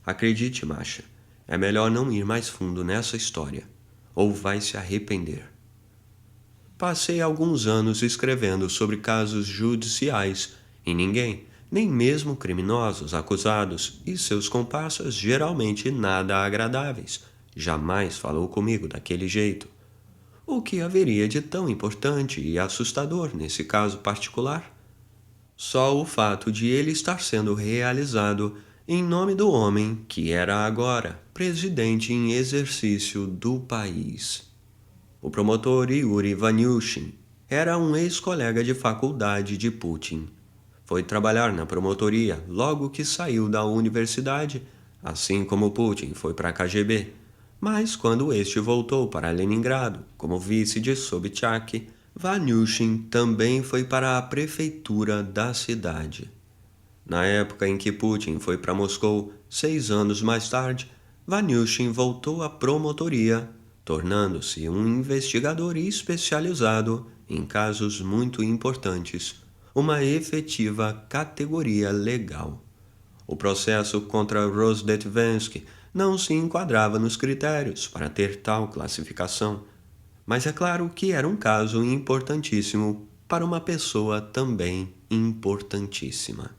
Acredite, Masha, é melhor não ir mais fundo nessa história, ou vai se arrepender. Passei alguns anos escrevendo sobre casos judiciais e ninguém, nem mesmo criminosos acusados e seus comparsas geralmente nada agradáveis, jamais falou comigo daquele jeito. O que haveria de tão importante e assustador nesse caso particular? Só o fato de ele estar sendo realizado em nome do homem que era agora presidente em exercício do país. O promotor Yuri Vanyushin era um ex-colega de faculdade de Putin. Foi trabalhar na promotoria logo que saiu da universidade, assim como Putin foi para a KGB. Mas quando este voltou para Leningrado como vice de Sobchak, Vanyushin também foi para a prefeitura da cidade. Na época em que Putin foi para Moscou, 6 anos mais tarde, Vanyushin voltou à promotoria, tornando-se um investigador especializado em casos muito importantes, uma efetiva categoria legal. O processo contra Rozdetvensky não se enquadrava nos critérios para ter tal classificação, mas é claro que era um caso importantíssimo para uma pessoa também importantíssima.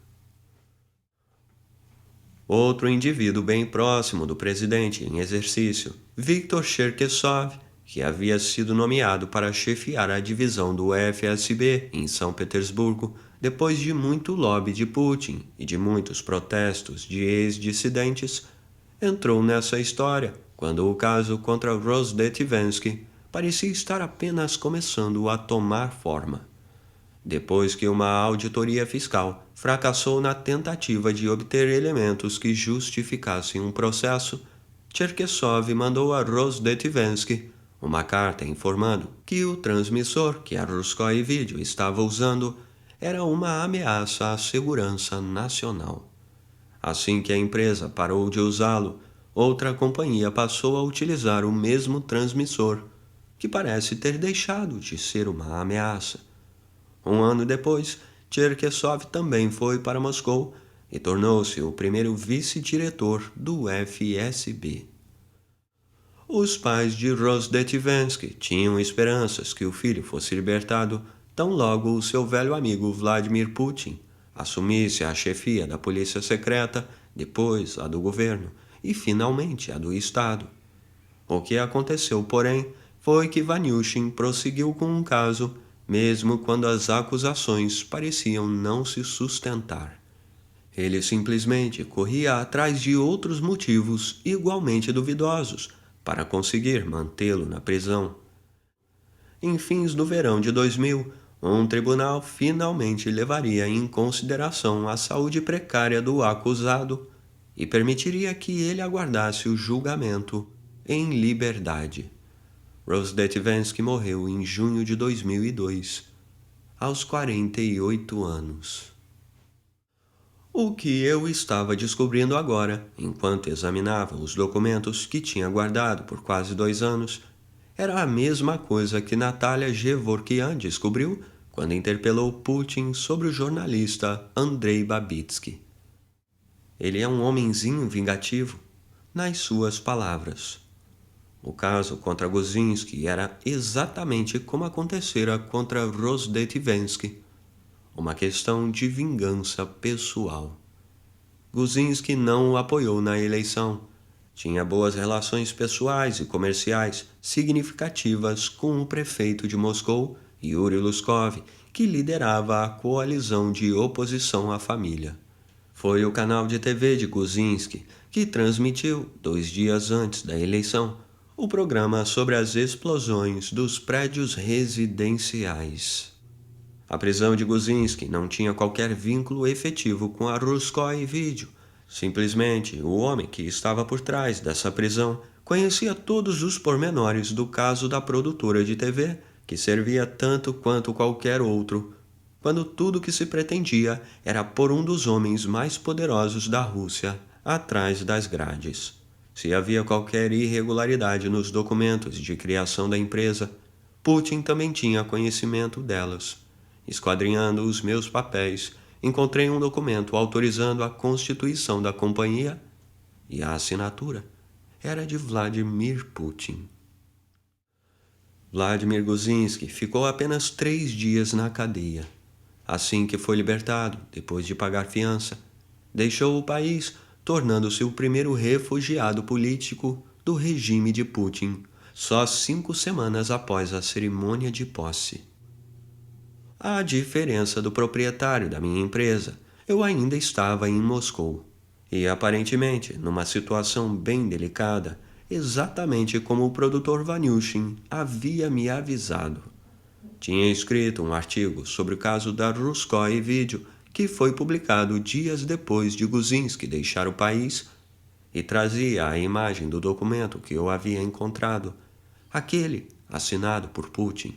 Outro indivíduo bem próximo do presidente em exercício, Viktor Cherkessov, que havia sido nomeado para chefiar a divisão do FSB em São Petersburgo, depois de muito lobby de Putin e de muitos protestos de ex-dissidentes, entrou nessa história quando o caso contra Rozdetvensky parecia estar apenas começando a tomar forma. depois que uma auditoria fiscal fracassou na tentativa de obter elementos que justificassem um processo, Cherkessov mandou a Rozdetivensky uma carta informando que o transmissor que a Ruskoe Video estava usando era uma ameaça à segurança nacional. Assim que a empresa parou de usá-lo, outra companhia passou a utilizar o mesmo transmissor, que parece ter deixado de ser uma ameaça. Um ano depois, Cherkessov também foi para Moscou e tornou-se o primeiro vice-diretor do FSB. Os pais de Rozdetivensky tinham esperanças que o filho fosse libertado tão logo o seu velho amigo Vladimir Putin assumisse a chefia da polícia secreta, depois a do governo e finalmente a do Estado. O que aconteceu, porém, foi que Vanyushin prosseguiu com o caso, mesmo quando as acusações pareciam não se sustentar. Ele simplesmente corria atrás de outros motivos igualmente duvidosos para conseguir mantê-lo na prisão. Em fins do verão de 2000, um tribunal finalmente levaria em consideração a saúde precária do acusado e permitiria que ele aguardasse o julgamento em liberdade. Rozdetivensky morreu em junho de 2002, aos 48 anos. O que eu estava descobrindo agora, enquanto examinava os documentos que tinha guardado por quase 2 anos, era a mesma coisa que Natalia Gevorkian descobriu quando interpelou Putin sobre o jornalista Andrei Babitsky. Ele é um homenzinho vingativo, nas suas palavras. O caso contra Guzinski era exatamente como acontecera contra Rozdetivensky, uma questão de vingança pessoal. Guzinski não o apoiou na eleição. Tinha boas relações pessoais e comerciais significativas com o prefeito de Moscou, Yuri Luskov, que liderava a coalizão de oposição à família. Foi o canal de TV de Guzinski que transmitiu, 2 dias antes da eleição, o programa sobre as explosões dos prédios residenciais. A prisão de Guzinski não tinha qualquer vínculo efetivo com a Ruskoe Video. Simplesmente, o homem que estava por trás dessa prisão conhecia todos os pormenores do caso da produtora de TV, que servia tanto quanto qualquer outro, quando tudo que se pretendia era pôr um dos homens mais poderosos da Rússia atrás das grades. Se havia qualquer irregularidade nos documentos de criação da empresa, Putin também tinha conhecimento delas. Esquadrinhando os meus papéis, encontrei um documento autorizando a constituição da companhia e a assinatura era de Vladimir Putin. Vladimir Guzinski ficou apenas 3 dias na cadeia. Assim que foi libertado, depois de pagar fiança, deixou o país, tornando-se o primeiro refugiado político do regime de Putin, só 5 semanas após a cerimônia de posse. À diferença do proprietário da minha empresa, eu ainda estava em Moscou, e aparentemente numa situação bem delicada, exatamente como o produtor Vanyushin havia me avisado. Tinha escrito um artigo sobre o caso da Ruskoe Video, que foi publicado dias depois de Guzinski deixar o país, e trazia a imagem do documento que eu havia encontrado, aquele assinado por Putin.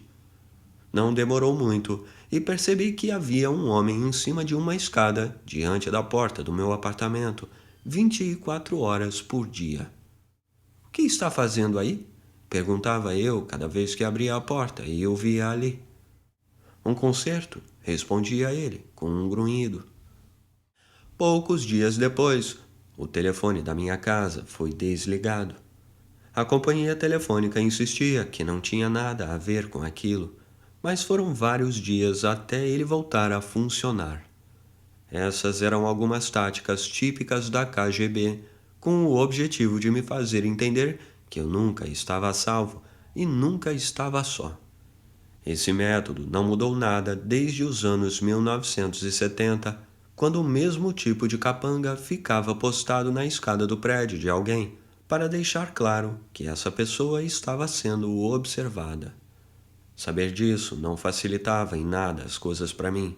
Não demorou muito e percebi que havia um homem em cima de uma escada diante da porta do meu apartamento, 24 horas por dia. "O que está fazendo aí?" perguntava eu cada vez que abria a porta e o via ali. "Um concerto", respondia ele, com um grunhido. Poucos dias depois, o telefone da minha casa foi desligado. A companhia telefônica insistia que não tinha nada a ver com aquilo, mas foram vários dias até ele voltar a funcionar. Essas eram algumas táticas típicas da KGB, com o objetivo de me fazer entender que eu nunca estava a salvo e nunca estava só. Esse método não mudou nada desde os anos 1970, quando o mesmo tipo de capanga ficava postado na escada do prédio de alguém, para deixar claro que essa pessoa estava sendo observada. Saber disso não facilitava em nada as coisas para mim.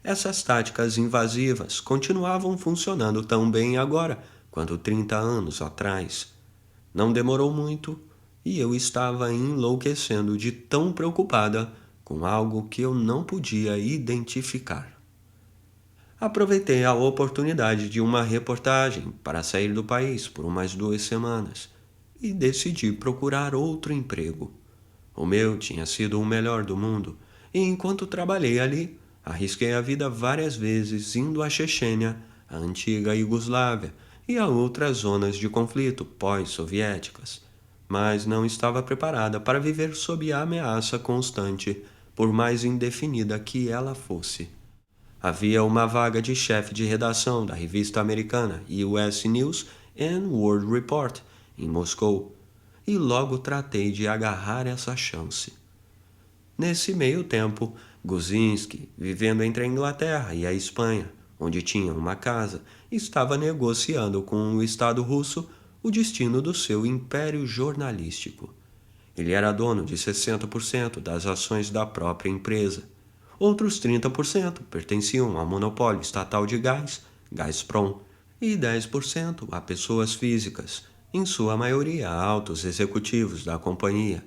Essas táticas invasivas continuavam funcionando tão bem agora quanto 30 anos atrás. Não demorou muito e eu estava enlouquecendo de tão preocupada com algo que eu não podia identificar. Aproveitei a oportunidade de uma reportagem para sair do país por umas 2 semanas e decidi procurar outro emprego. O meu tinha sido o melhor do mundo e enquanto trabalhei ali, arrisquei a vida várias vezes indo à Chechênia, a antiga Iugoslávia e a outras zonas de conflito pós-soviéticas, mas não estava preparada para viver sob a ameaça constante, por mais indefinida que ela fosse. Havia uma vaga de chefe de redação da revista americana US News and World Report em Moscou, e logo tratei de agarrar essa chance. Nesse meio tempo, Guzinski, vivendo entre a Inglaterra e a Espanha, onde tinha uma casa, estava negociando com o Estado russo o destino do seu império jornalístico. Ele era dono de 60% das ações da própria empresa. Outros 30% pertenciam ao monopólio estatal de gás, Gazprom, e 10% a pessoas físicas, em sua maioria altos executivos da companhia.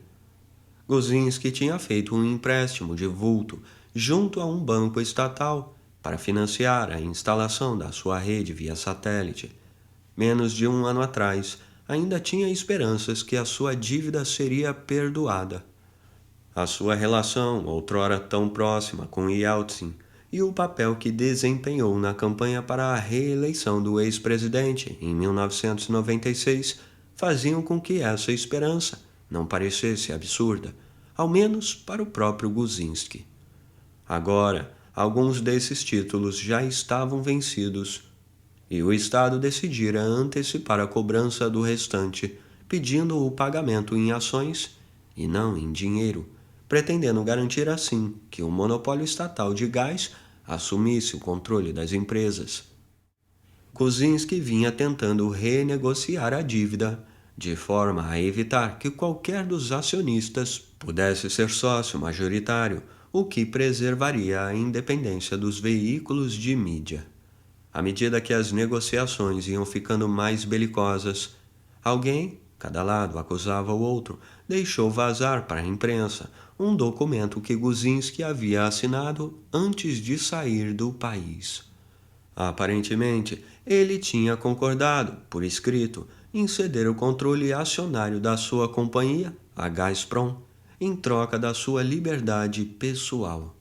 Guzinski tinha feito um empréstimo de vulto junto a um banco estatal para financiar a instalação da sua rede via satélite. Menos de um ano atrás, ainda tinha esperanças que a sua dívida seria perdoada. A sua relação, outrora tão próxima com Yeltsin, e o papel que desempenhou na campanha para a reeleição do ex-presidente em 1996 faziam com que essa esperança não parecesse absurda, ao menos para o próprio Guzinski. Agora, alguns desses títulos já estavam vencidos e o Estado decidira antecipar a cobrança do restante, pedindo o pagamento em ações e não em dinheiro, pretendendo garantir assim que o monopólio estatal de gás assumisse o controle das empresas. Guzinski vinha tentando renegociar a dívida, de forma a evitar que qualquer dos acionistas pudesse ser sócio majoritário, o que preservaria a independência dos veículos de mídia. À medida que as negociações iam ficando mais belicosas, alguém, cada lado acusava o outro, deixou vazar para a imprensa um documento que Guzinski havia assinado antes de sair do país. Aparentemente, ele tinha concordado, por escrito, em ceder o controle acionário da sua companhia, a Gazprom, em troca da sua liberdade pessoal.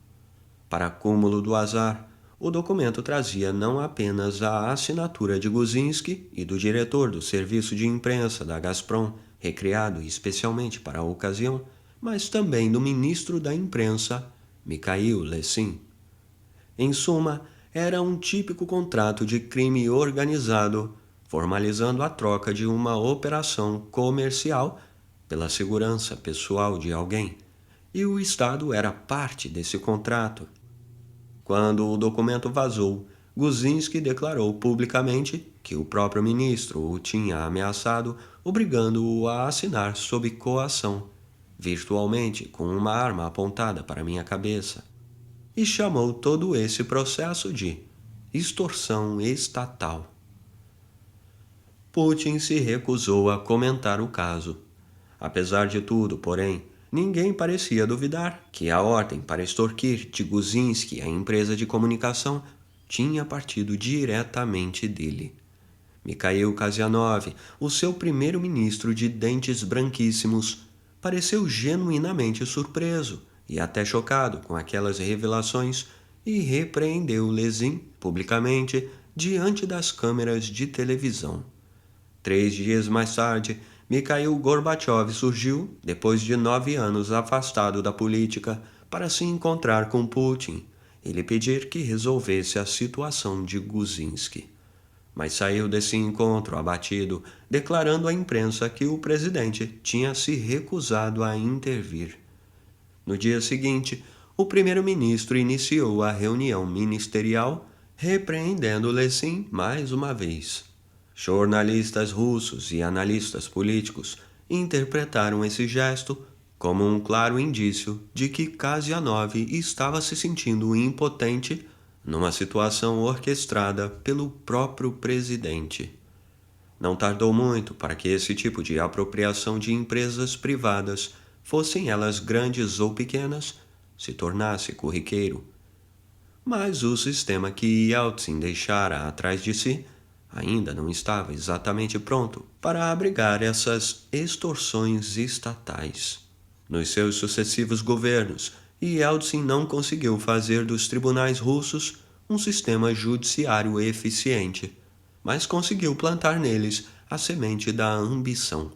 Para cúmulo do azar, o documento trazia não apenas a assinatura de Guzinski e do diretor do serviço de imprensa da Gazprom, recriado especialmente para a ocasião, mas também do ministro da imprensa, Mikhail Lesin. Em suma, era um típico contrato de crime organizado, formalizando a troca de uma operação comercial pela segurança pessoal de alguém, e o Estado era parte desse contrato. Quando o documento vazou, Guzinski declarou publicamente que o próprio ministro o tinha ameaçado, obrigando-o a assinar sob coação, virtualmente com uma arma apontada para minha cabeça, e chamou todo esse processo de extorsão estatal. Putin se recusou a comentar o caso. Apesar de tudo, porém, ninguém parecia duvidar que a ordem para extorquir de Guzinski a empresa de comunicação tinha partido diretamente dele. Mikhail Kasianov, o seu primeiro-ministro de dentes branquíssimos, pareceu genuinamente surpreso e até chocado com aquelas revelações e repreendeu Lesin publicamente diante das câmeras de televisão. 3 dias mais tarde, Mikhail Gorbachev surgiu, depois de 9 anos afastado da política, para se encontrar com Putin e lhe pedir que resolvesse a situação de Guzinski. Mas saiu desse encontro abatido, declarando à imprensa que o presidente tinha se recusado a intervir. No dia seguinte, o primeiro-ministro iniciou a reunião ministerial, repreendendo Lesin mais uma vez. Jornalistas russos e analistas políticos interpretaram esse gesto como um claro indício de que Kasianov estava se sentindo impotente numa situação orquestrada pelo próprio presidente. Não tardou muito para que esse tipo de apropriação de empresas privadas, fossem elas grandes ou pequenas, se tornasse corriqueiro. Mas o sistema que Yeltsin deixara atrás de si ainda não estava exatamente pronto para abrigar essas extorsões estatais. Nos seus sucessivos governos, Yeltsin não conseguiu fazer dos tribunais russos um sistema judiciário eficiente, mas conseguiu plantar neles a semente da ambição.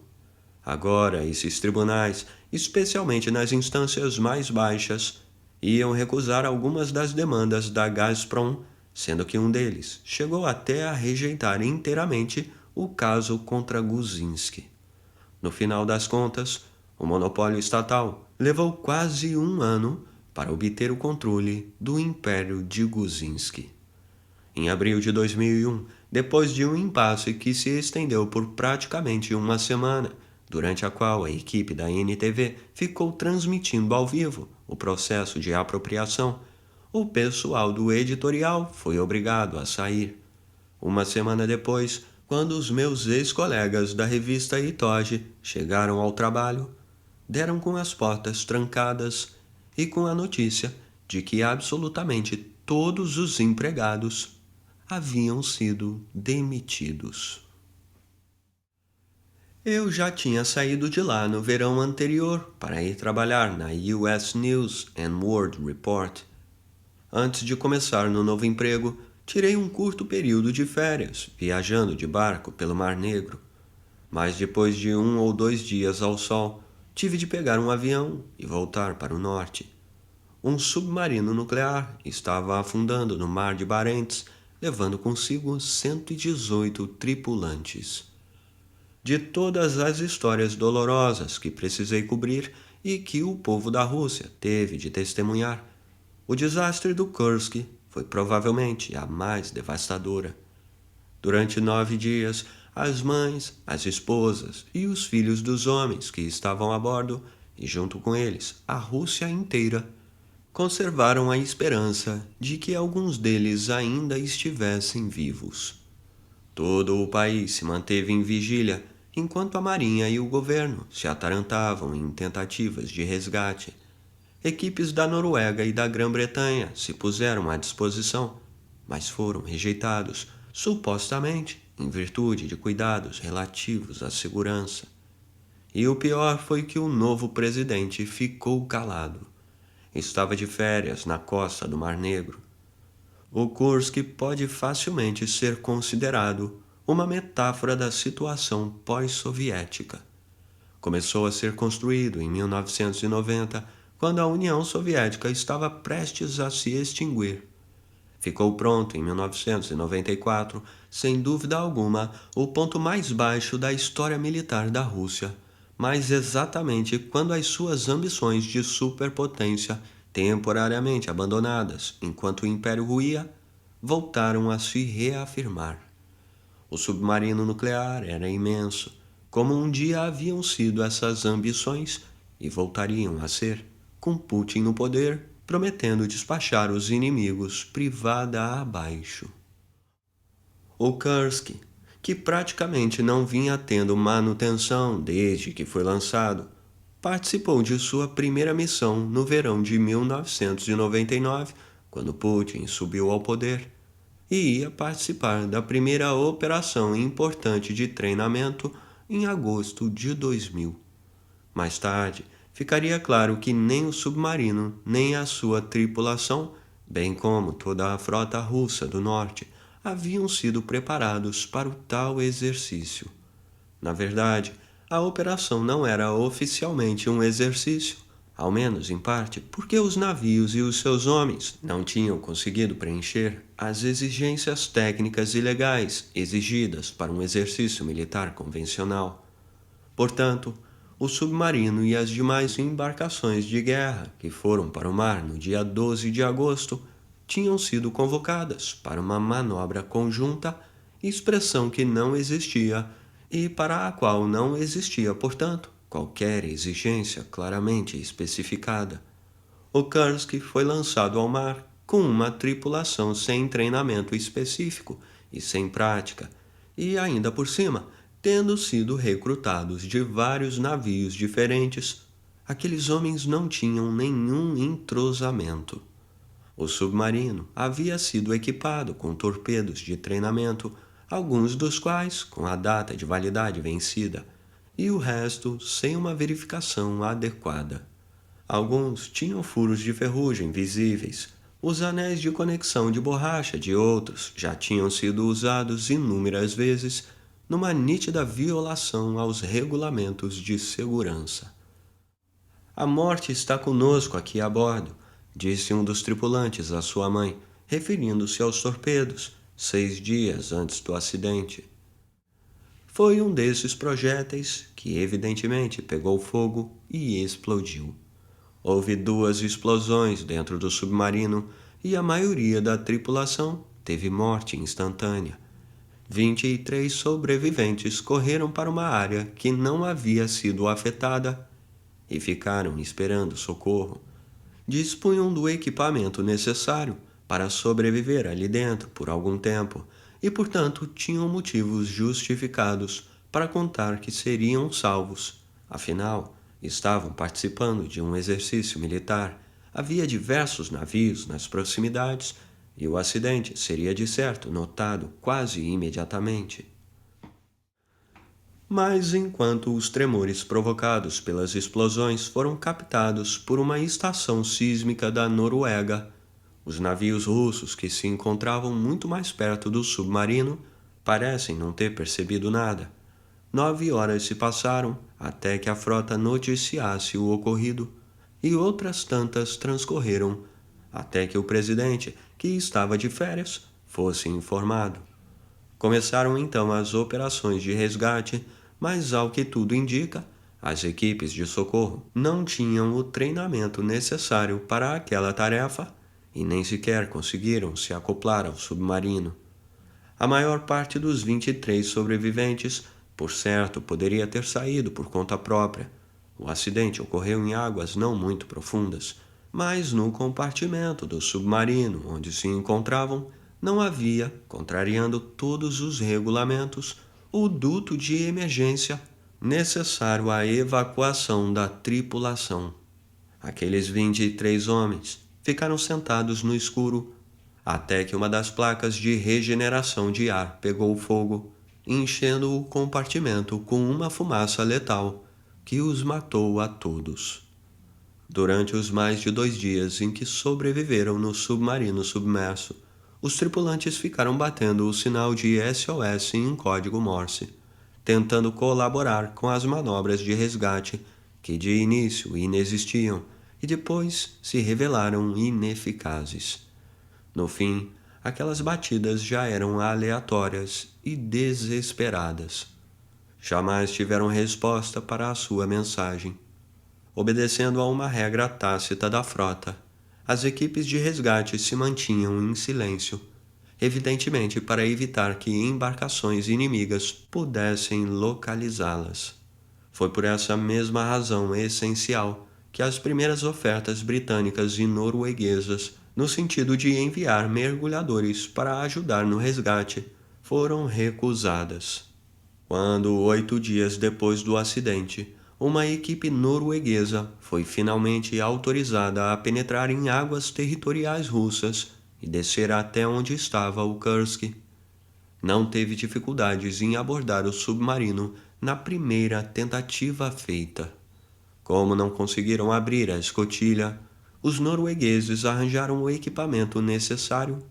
Agora, esses tribunais, especialmente nas instâncias mais baixas, iam recusar algumas das demandas da Gazprom, sendo que um deles chegou até a rejeitar inteiramente o caso contra Guzinski. No final das contas, o monopólio estatal levou quase um ano para obter o controle do império de Guzinski. Em abril de 2001, depois de um impasse que se estendeu por praticamente uma semana, durante a qual a equipe da NTV ficou transmitindo ao vivo o processo de apropriação, o pessoal do editorial foi obrigado a sair. Uma semana depois, quando os meus ex-colegas da revista Itoge chegaram ao trabalho, deram com as portas trancadas e com a notícia de que absolutamente todos os empregados haviam sido demitidos. Eu já tinha saído de lá no verão anterior para ir trabalhar na US News and World Report. Antes de começar no novo emprego, tirei um curto período de férias, viajando de barco pelo Mar Negro. Mas depois de 1 ou 2 dias ao sol, tive de pegar um avião e voltar para o norte. Um submarino nuclear estava afundando no Mar de Barents, levando consigo 118 tripulantes. De todas as histórias dolorosas que precisei cobrir e que o povo da Rússia teve de testemunhar, o desastre do Kursk foi provavelmente a mais devastadora. Durante 9 dias, as mães, as esposas e os filhos dos homens que estavam a bordo, e junto com eles a Rússia inteira, conservaram a esperança de que alguns deles ainda estivessem vivos. Todo o país se manteve em vigília, enquanto a Marinha e o governo se atarantavam em tentativas de resgate. Equipes da Noruega e da Grã-Bretanha se puseram à disposição, mas foram rejeitados, supostamente em virtude de cuidados relativos à segurança. E o pior foi que o novo presidente ficou calado. Estava de férias na costa do Mar Negro. O Kursk pode facilmente ser considerado uma metáfora da situação pós-soviética. Começou a ser construído em 1990, quando a União Soviética estava prestes a se extinguir. Ficou pronto em 1994, sem dúvida alguma, o ponto mais baixo da história militar da Rússia, mas exatamente quando as suas ambições de superpotência, temporariamente abandonadas enquanto o Império ruía, voltaram a se reafirmar. O submarino nuclear era imenso, como um dia haviam sido essas ambições e voltariam a ser, com Putin no poder, prometendo despachar os inimigos privada abaixo. O Kursk, que praticamente não vinha tendo manutenção desde que foi lançado, participou de sua primeira missão no verão de 1999, quando Putin subiu ao poder, e ia participar da primeira operação importante de treinamento em agosto de 2000. Mais tarde, ficaria claro que nem o submarino, nem a sua tripulação, bem como toda a frota russa do norte, haviam sido preparados para o tal exercício. Na verdade, a operação não era oficialmente um exercício, ao menos em parte porque os navios e os seus homens não tinham conseguido preencher as exigências técnicas e legais exigidas para um exercício militar convencional. Portanto, o submarino e as demais embarcações de guerra que foram para o mar no dia 12 de agosto tinham sido convocadas para uma manobra conjunta, expressão que não existia e para a qual não existia, portanto, qualquer exigência claramente especificada. O Kursk foi lançado ao mar com uma tripulação sem treinamento específico e sem prática, e ainda por cima, tendo sido recrutados de vários navios diferentes, aqueles homens não tinham nenhum entrosamento. O submarino havia sido equipado com torpedos de treinamento, alguns dos quais com a data de validade vencida, e o resto sem uma verificação adequada. Alguns tinham furos de ferrugem visíveis. Os anéis de conexão de borracha de outros já tinham sido usados inúmeras vezes numa nítida violação aos regulamentos de segurança. A morte está conosco aqui a bordo, disse um dos tripulantes à sua mãe, referindo-se aos torpedos, 6 dias antes do acidente. Foi um desses projéteis que evidentemente pegou fogo e explodiu. Houve 2 explosões dentro do submarino e a maioria da tripulação teve morte instantânea. 23 sobreviventes correram para uma área que não havia sido afetada e ficaram esperando socorro. Dispunham do equipamento necessário para sobreviver ali dentro por algum tempo e, portanto, tinham motivos justificados para contar que seriam salvos. Afinal, estavam participando de um exercício militar, havia diversos navios nas proximidades e o acidente seria de certo notado quase imediatamente. Mas enquanto os tremores provocados pelas explosões foram captados por uma estação sísmica da Noruega, os navios russos que se encontravam muito mais perto do submarino parecem não ter percebido nada. 9 horas se passaram até que a frota noticiasse o ocorrido, e outras tantas transcorreram até que o presidente, que estava de férias, fosse informado. Começaram então as operações de resgate, mas ao que tudo indica, as equipes de socorro não tinham o treinamento necessário para aquela tarefa e nem sequer conseguiram se acoplar ao submarino. A maior parte dos 23 sobreviventes, por certo, poderia ter saído por conta própria. O acidente ocorreu em águas não muito profundas, mas no compartimento do submarino onde se encontravam não havia, contrariando todos os regulamentos, o duto de emergência necessário à evacuação da tripulação. Aqueles 23 homens ficaram sentados no escuro até que uma das placas de regeneração de ar pegou fogo, enchendo o compartimento com uma fumaça letal que os matou a todos. Durante os mais de 2 dias em que sobreviveram no submarino submerso, os tripulantes ficaram batendo o sinal de SOS em código Morse, tentando colaborar com as manobras de resgate que de início inexistiam e depois se revelaram ineficazes. No fim, aquelas batidas já eram aleatórias e desesperadas. Jamais tiveram resposta para a sua mensagem. Obedecendo a uma regra tácita da frota, as equipes de resgate se mantinham em silêncio, evidentemente para evitar que embarcações inimigas pudessem localizá-las. Foi por essa mesma razão essencial que as primeiras ofertas britânicas e norueguesas, no sentido de enviar mergulhadores para ajudar no resgate, foram recusadas. Quando, 8 dias depois do acidente, uma equipe norueguesa foi finalmente autorizada a penetrar em águas territoriais russas e descer até onde estava o Kursk, não teve dificuldades em abordar o submarino na primeira tentativa feita. Como não conseguiram abrir a escotilha, os noruegueses arranjaram o equipamento necessário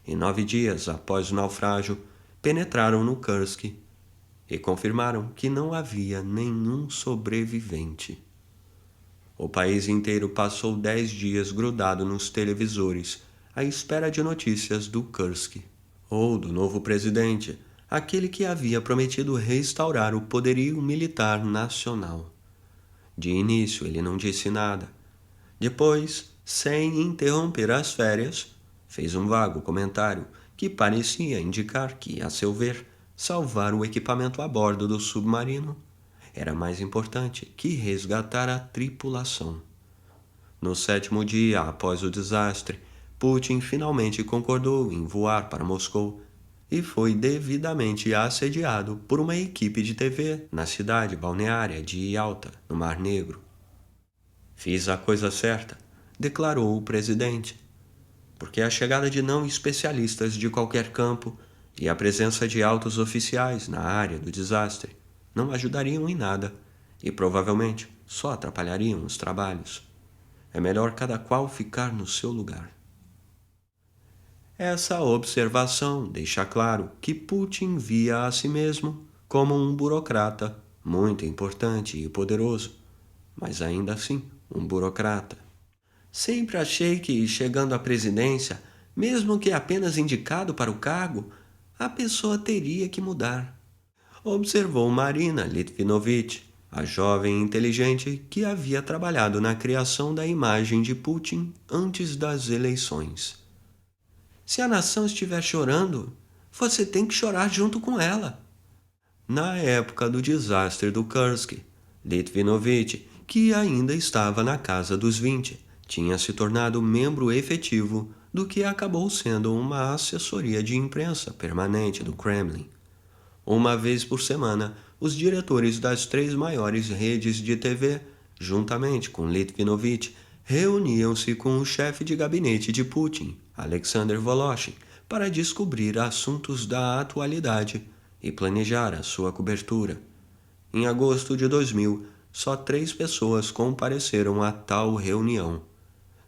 e 9 dias após o naufrágio penetraram no Kursk e confirmaram que não havia nenhum sobrevivente. O país inteiro passou 10 dias grudado nos televisores à espera de notícias do Kursk ou do novo presidente, aquele que havia prometido restaurar o poderio militar nacional. De início ele não disse nada. Depois, sem interromper as férias, fez um vago comentário que parecia indicar que, a seu ver, salvar o equipamento a bordo do submarino era mais importante que resgatar a tripulação. No 7º dia após o desastre, Putin finalmente concordou em voar para Moscou e foi devidamente assediado por uma equipe de TV na cidade balneária de Yalta, no Mar Negro. Fiz a coisa certa, declarou o presidente, porque a chegada de não especialistas de qualquer campo e a presença de altos oficiais na área do desastre não ajudariam em nada e provavelmente só atrapalhariam os trabalhos. É melhor cada qual ficar no seu lugar. Essa observação deixa claro que Putin via a si mesmo como um burocrata muito importante e poderoso, mas ainda assim um burocrata. Sempre achei que, chegando à presidência, mesmo que apenas indicado para o cargo, a pessoa teria que mudar, observou Marina Litvinovich, a jovem inteligente que havia trabalhado na criação da imagem de Putin antes das eleições. Se a nação estiver chorando, você tem que chorar junto com ela. Na época do desastre do Kursk, Litvinovich, que ainda estava na casa dos 20, tinha se tornado membro efetivo do que acabou sendo uma assessoria de imprensa permanente do Kremlin. Uma vez por semana, os diretores das 3 maiores redes de TV, juntamente com Litvinovich, reuniam-se com o chefe de gabinete de Putin, Alexander Voloshin, para descobrir assuntos da atualidade e planejar a sua cobertura. Em agosto de 2000, só 3 pessoas compareceram a tal reunião: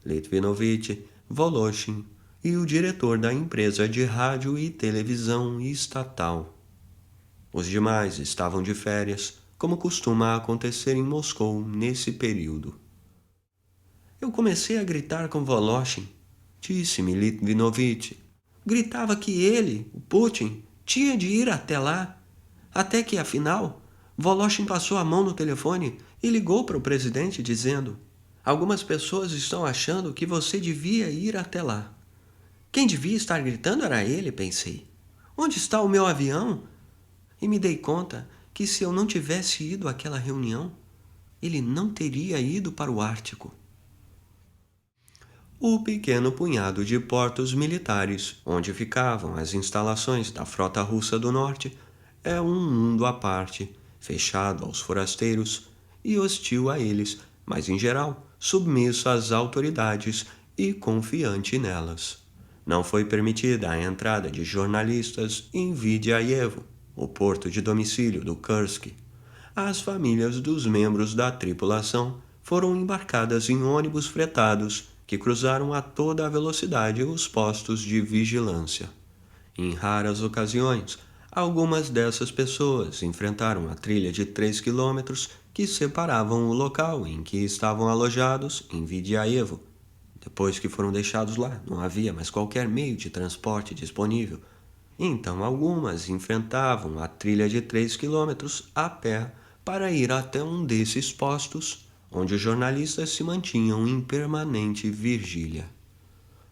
Litvinovich, Voloshin e o diretor da empresa de rádio e televisão estatal. Os demais estavam de férias, como costuma acontecer em Moscou nesse período. Eu comecei a gritar com Voloshin, disse-me Litvinovich. Gritava que ele, o Putin, tinha de ir até lá. Até que, afinal, Voloshin passou a mão no telefone e ligou para o presidente dizendo: algumas pessoas estão achando que você devia ir até lá. Quem devia estar gritando era ele, pensei. Onde está o meu avião? E me dei conta que se eu não tivesse ido àquela reunião, ele não teria ido para o Ártico. O pequeno punhado de portos militares, onde ficavam as instalações da frota russa do norte, é um mundo à parte, fechado aos forasteiros e hostil a eles, mas em geral submisso às autoridades e confiante nelas. Não foi permitida a entrada de jornalistas em Vidyayevo, o porto de domicílio do Kursk. As famílias dos membros da tripulação foram embarcadas em ônibus fretados que cruzaram a toda a velocidade os postos de vigilância. Em raras ocasiões, algumas dessas pessoas enfrentaram a trilha de 3 quilômetros que separavam o local em que estavam alojados em Vidyayevo. Depois que foram deixados lá, não havia mais qualquer meio de transporte disponível. Então algumas enfrentavam a trilha de 3 quilômetros a pé para ir até um desses postos, onde os jornalistas se mantinham em permanente vigília.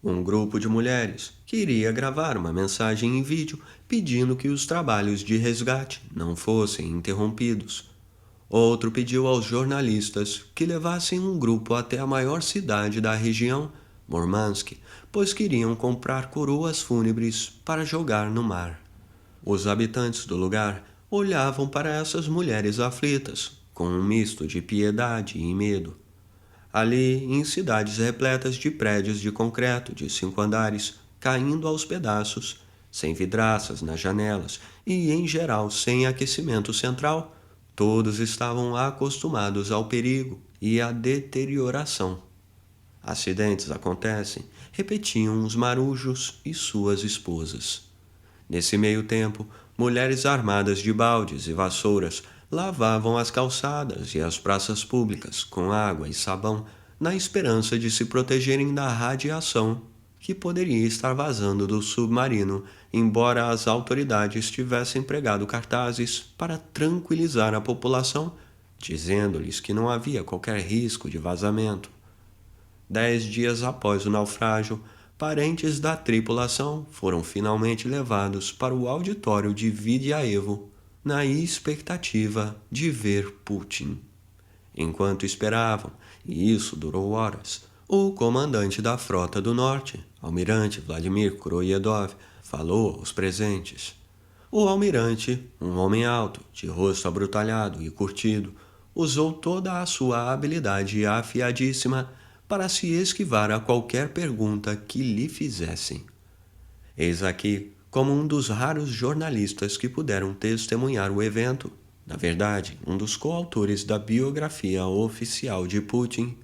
Um grupo de mulheres queria gravar uma mensagem em vídeo pedindo que os trabalhos de resgate não fossem interrompidos. Outro pediu aos jornalistas que levassem um grupo até a maior cidade da região, Murmansk, pois queriam comprar coroas fúnebres para jogar no mar. Os habitantes do lugar olhavam para essas mulheres aflitas, com um misto de piedade e medo. Ali, em cidades repletas de prédios de concreto de 5 andares, caindo aos pedaços, sem vidraças nas janelas e, em geral, sem aquecimento central, todos estavam acostumados ao perigo e à deterioração. Acidentes acontecem, repetiam os marujos e suas esposas. Nesse meio tempo, mulheres armadas de baldes e vassouras lavavam as calçadas e as praças públicas com água e sabão, na esperança de se protegerem da radiação que poderia estar vazando do submarino, embora as autoridades tivessem pregado cartazes para tranquilizar a população, dizendo-lhes que não havia qualquer risco de vazamento. 10 dias após o naufrágio, parentes da tripulação foram finalmente levados para o auditório de Vidyayevo, na expectativa de ver Putin. Enquanto esperavam, e isso durou horas, o comandante da Frota do Norte, almirante Vladimir Kuroyedov, falou aos presentes. O almirante, um homem alto, de rosto abrutalhado e curtido, usou toda a sua habilidade afiadíssima para se esquivar a qualquer pergunta que lhe fizessem. Eis aqui como um dos raros jornalistas que puderam testemunhar o evento, na verdade, um dos coautores da biografia oficial de Putin,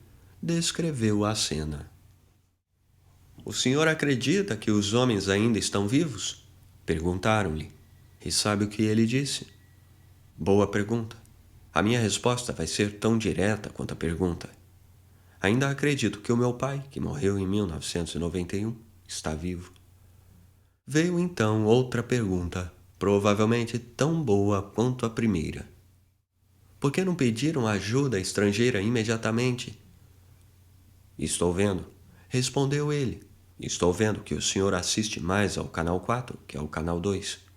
descreveu a cena. "O senhor acredita que os homens ainda estão vivos?" Perguntaram-lhe. E sabe o que ele disse? Boa pergunta. A minha resposta vai ser tão direta quanto a pergunta. Ainda acredito que o meu pai, que morreu em 1991, está vivo. Veio então outra pergunta, provavelmente tão boa quanto a primeira. Por que não pediram ajuda estrangeira imediatamente? Estou vendo, respondeu ele. Estou vendo que o senhor assiste mais ao canal 4 que ao canal 2.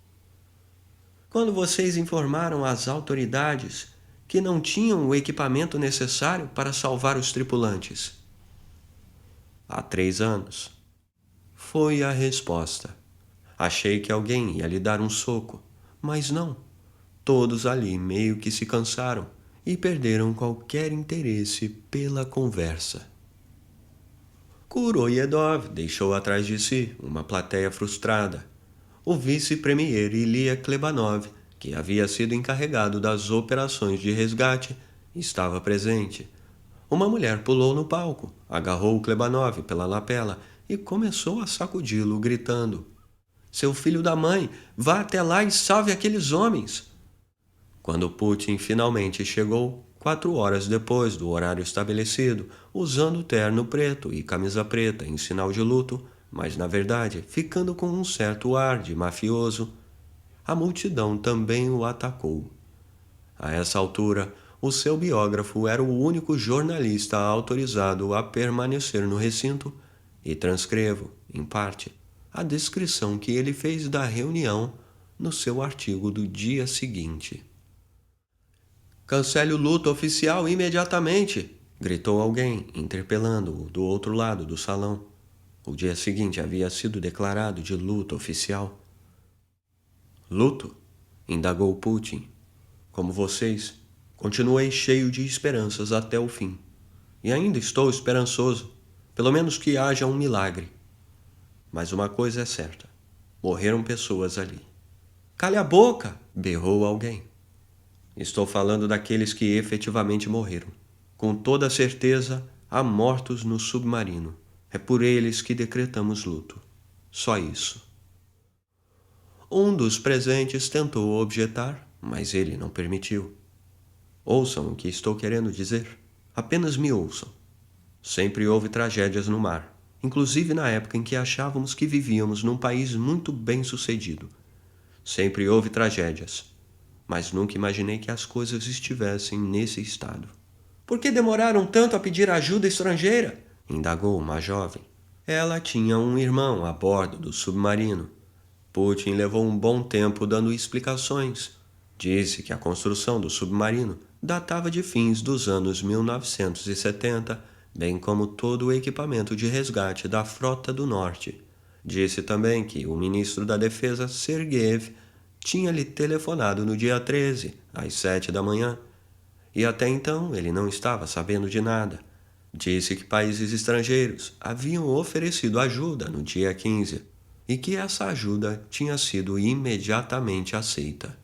Quando vocês informaram às autoridades que não tinham o equipamento necessário para salvar os tripulantes? Há 3 anos. Foi a resposta. Achei que alguém ia lhe dar um soco, mas não. Todos ali meio que se cansaram e perderam qualquer interesse pela conversa. Kuroyedov deixou atrás de si uma plateia frustrada. O vice-premier Ilya Klebanov, que havia sido encarregado das operações de resgate, estava presente. Uma mulher pulou no palco, agarrou Klebanov pela lapela e começou a sacudi-lo, gritando: "Seu filho da mãe, vá até lá e salve aqueles homens!" Quando Putin finalmente chegou, 4 horas depois do horário estabelecido, usando terno preto e camisa preta em sinal de luto, mas na verdade ficando com um certo ar de mafioso, a multidão também o atacou. A essa altura, o seu biógrafo era o único jornalista autorizado a permanecer no recinto e transcrevo, em parte, a descrição que ele fez da reunião no seu artigo do dia seguinte. "Cancele o luto oficial imediatamente!" gritou alguém, interpelando-o do outro lado do salão. O dia seguinte havia sido declarado de luto oficial. "Luto?" indagou Putin. "Como vocês, continuei cheio de esperanças até o fim. E ainda estou esperançoso, pelo menos que haja um milagre. Mas uma coisa é certa, morreram pessoas ali." "Cale a boca!" berrou alguém. "Estou falando daqueles que efetivamente morreram. Com toda certeza, há mortos no submarino. É por eles que decretamos luto. Só isso." Um dos presentes tentou objetar, mas ele não permitiu. "Ouçam o que estou querendo dizer. Apenas me ouçam. Sempre houve tragédias no mar, inclusive na época em que achávamos que vivíamos num país muito bem-sucedido. Sempre houve tragédias, mas nunca imaginei que as coisas estivessem nesse estado." "Por que demoraram tanto a pedir ajuda estrangeira?" indagou uma jovem. Ela tinha um irmão a bordo do submarino. Putin levou um bom tempo dando explicações. Disse que a construção do submarino datava de fins dos anos 1970, bem como todo o equipamento de resgate da Frota do Norte. Disse também que o ministro da Defesa, Sergeev, tinha lhe telefonado no dia 13, às 7 da manhã, e até então ele não estava sabendo de nada. Disse que países estrangeiros haviam oferecido ajuda no dia 15 e que essa ajuda tinha sido imediatamente aceita.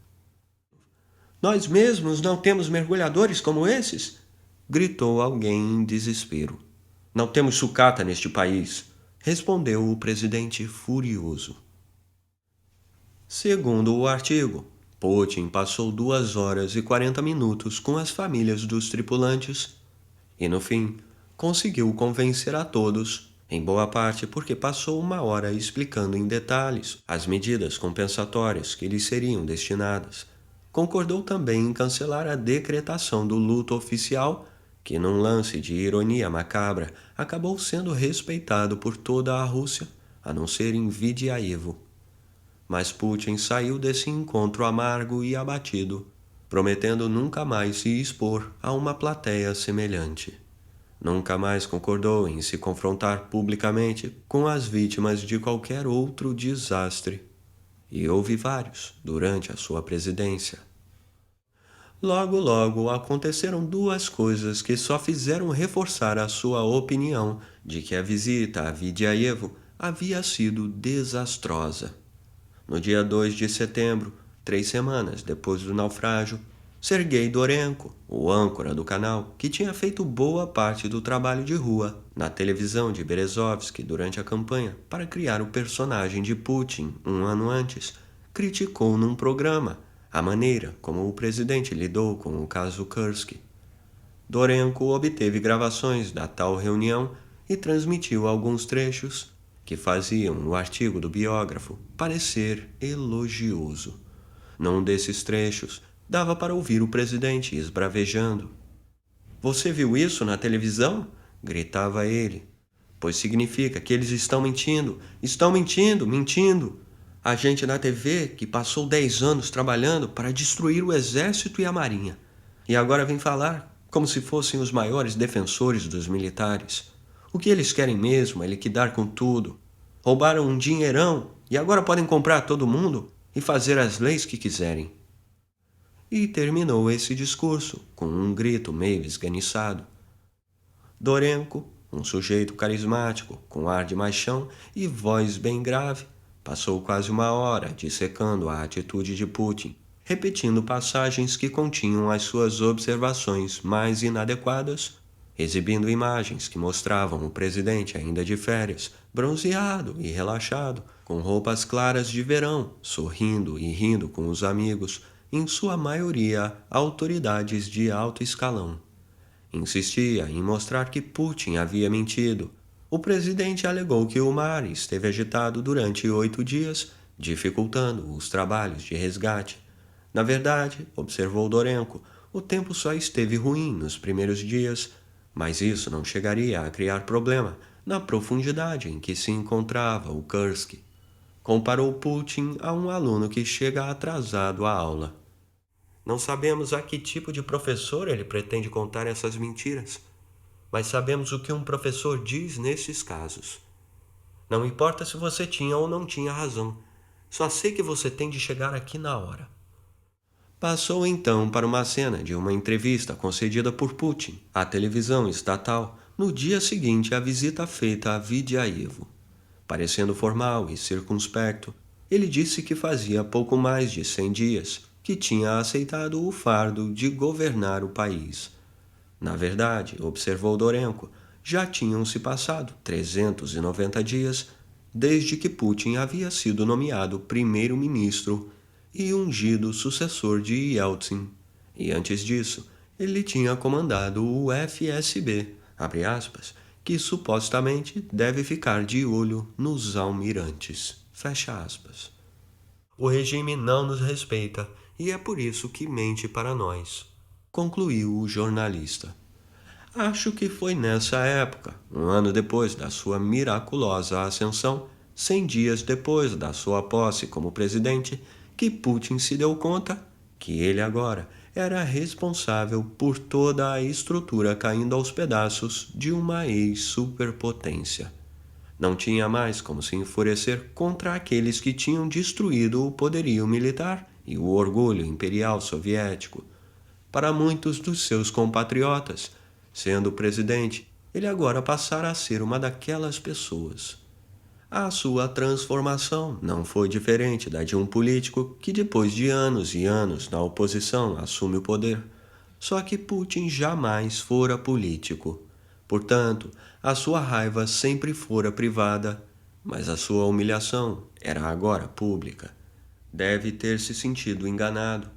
"Nós mesmos não temos mergulhadores como esses?" gritou alguém em desespero. "Não temos sucata neste país", respondeu o presidente furioso. Segundo o artigo, Putin passou 2 horas e 40 minutos com as famílias dos tripulantes e, no fim, conseguiu convencer a todos, em boa parte porque passou 1 hora explicando em detalhes as medidas compensatórias que lhes seriam destinadas. Concordou também em cancelar a decretação do luto oficial, que, num lance de ironia macabra, acabou sendo respeitado por toda a Rússia, a não ser em Vidiaevo. Mas Putin saiu desse encontro amargo e abatido, prometendo nunca mais se expor a uma plateia semelhante. Nunca mais concordou em se confrontar publicamente com as vítimas de qualquer outro desastre. E houve vários durante a sua presidência. Logo, logo aconteceram duas coisas que só fizeram reforçar a sua opinião de que a visita a Vidiaevo havia sido desastrosa. No dia 2 de setembro, 3 semanas depois do naufrágio, Sergei Dorenko, o âncora do canal, que tinha feito boa parte do trabalho de rua na televisão de Berezovsky durante a campanha para criar o personagem de Putin um ano antes, criticou num programa a maneira como o presidente lidou com o caso Kursky. Dorenko obteve gravações da tal reunião e transmitiu alguns trechos que faziam o artigo do biógrafo parecer elogioso. Num desses trechos, dava para ouvir o presidente esbravejando. "Você viu isso na televisão?" gritava ele. "Pois significa que eles estão mentindo, mentindo. A gente na TV que passou 10 anos trabalhando para destruir o exército e a marinha. E agora vem falar como se fossem os maiores defensores dos militares. O que eles querem mesmo é liquidar com tudo. Roubaram um dinheirão e agora podem comprar todo mundo e fazer as leis que quiserem." E terminou esse discurso com um grito meio esganiçado. Dorenko, um sujeito carismático, com ar de machão e voz bem grave, passou quase uma hora dissecando a atitude de Putin, repetindo passagens que continham as suas observações mais inadequadas, exibindo imagens que mostravam o presidente ainda de férias, bronzeado e relaxado, com roupas claras de verão, sorrindo e rindo com os amigos, em sua maioria autoridades de alto escalão. Insistia em mostrar que Putin havia mentido. O presidente alegou que o mar esteve agitado durante 8 dias, dificultando os trabalhos de resgate. Na verdade, observou Dorenko, o tempo só esteve ruim nos primeiros dias, mas isso não chegaria a criar problema na profundidade em que se encontrava o Kursky. Comparou Putin a um aluno que chega atrasado à aula. Não sabemos a que tipo de professor ele pretende contar essas mentiras, mas sabemos o que um professor diz nesses casos. Não importa se você tinha ou não tinha razão, só sei que você tem de chegar aqui na hora. Passou então para uma cena de uma entrevista concedida por Putin à televisão estatal no dia seguinte à visita feita a Vidiaevo. Parecendo formal e circunspecto, ele disse que fazia pouco mais de 100 dias que tinha aceitado o fardo de governar o país. Na verdade, observou Dorenko, já tinham se passado 390 dias desde que Putin havia sido nomeado primeiro-ministro e ungido sucessor de Yeltsin. E antes disso, ele tinha comandado o FSB, abre aspas, que supostamente deve ficar de olho nos almirantes, fecha aspas. O regime não nos respeita e é por isso que mente para nós, concluiu o jornalista. Acho que foi nessa época, um ano depois da sua miraculosa ascensão, 100 dias depois da sua posse como presidente, que Putin se deu conta que ele agora era responsável por toda a estrutura caindo aos pedaços de uma ex-superpotência. Não tinha mais como se enfurecer contra aqueles que tinham destruído o poderio militar e o orgulho imperial soviético. Para muitos dos seus compatriotas, sendo presidente, ele agora passara a ser uma daquelas pessoas. A sua transformação não foi diferente da de um político que depois de anos e anos na oposição assume o poder. Só que Putin jamais fora político. Portanto, a sua raiva sempre fora privada, mas a sua humilhação era agora pública. Deve ter se sentido enganado.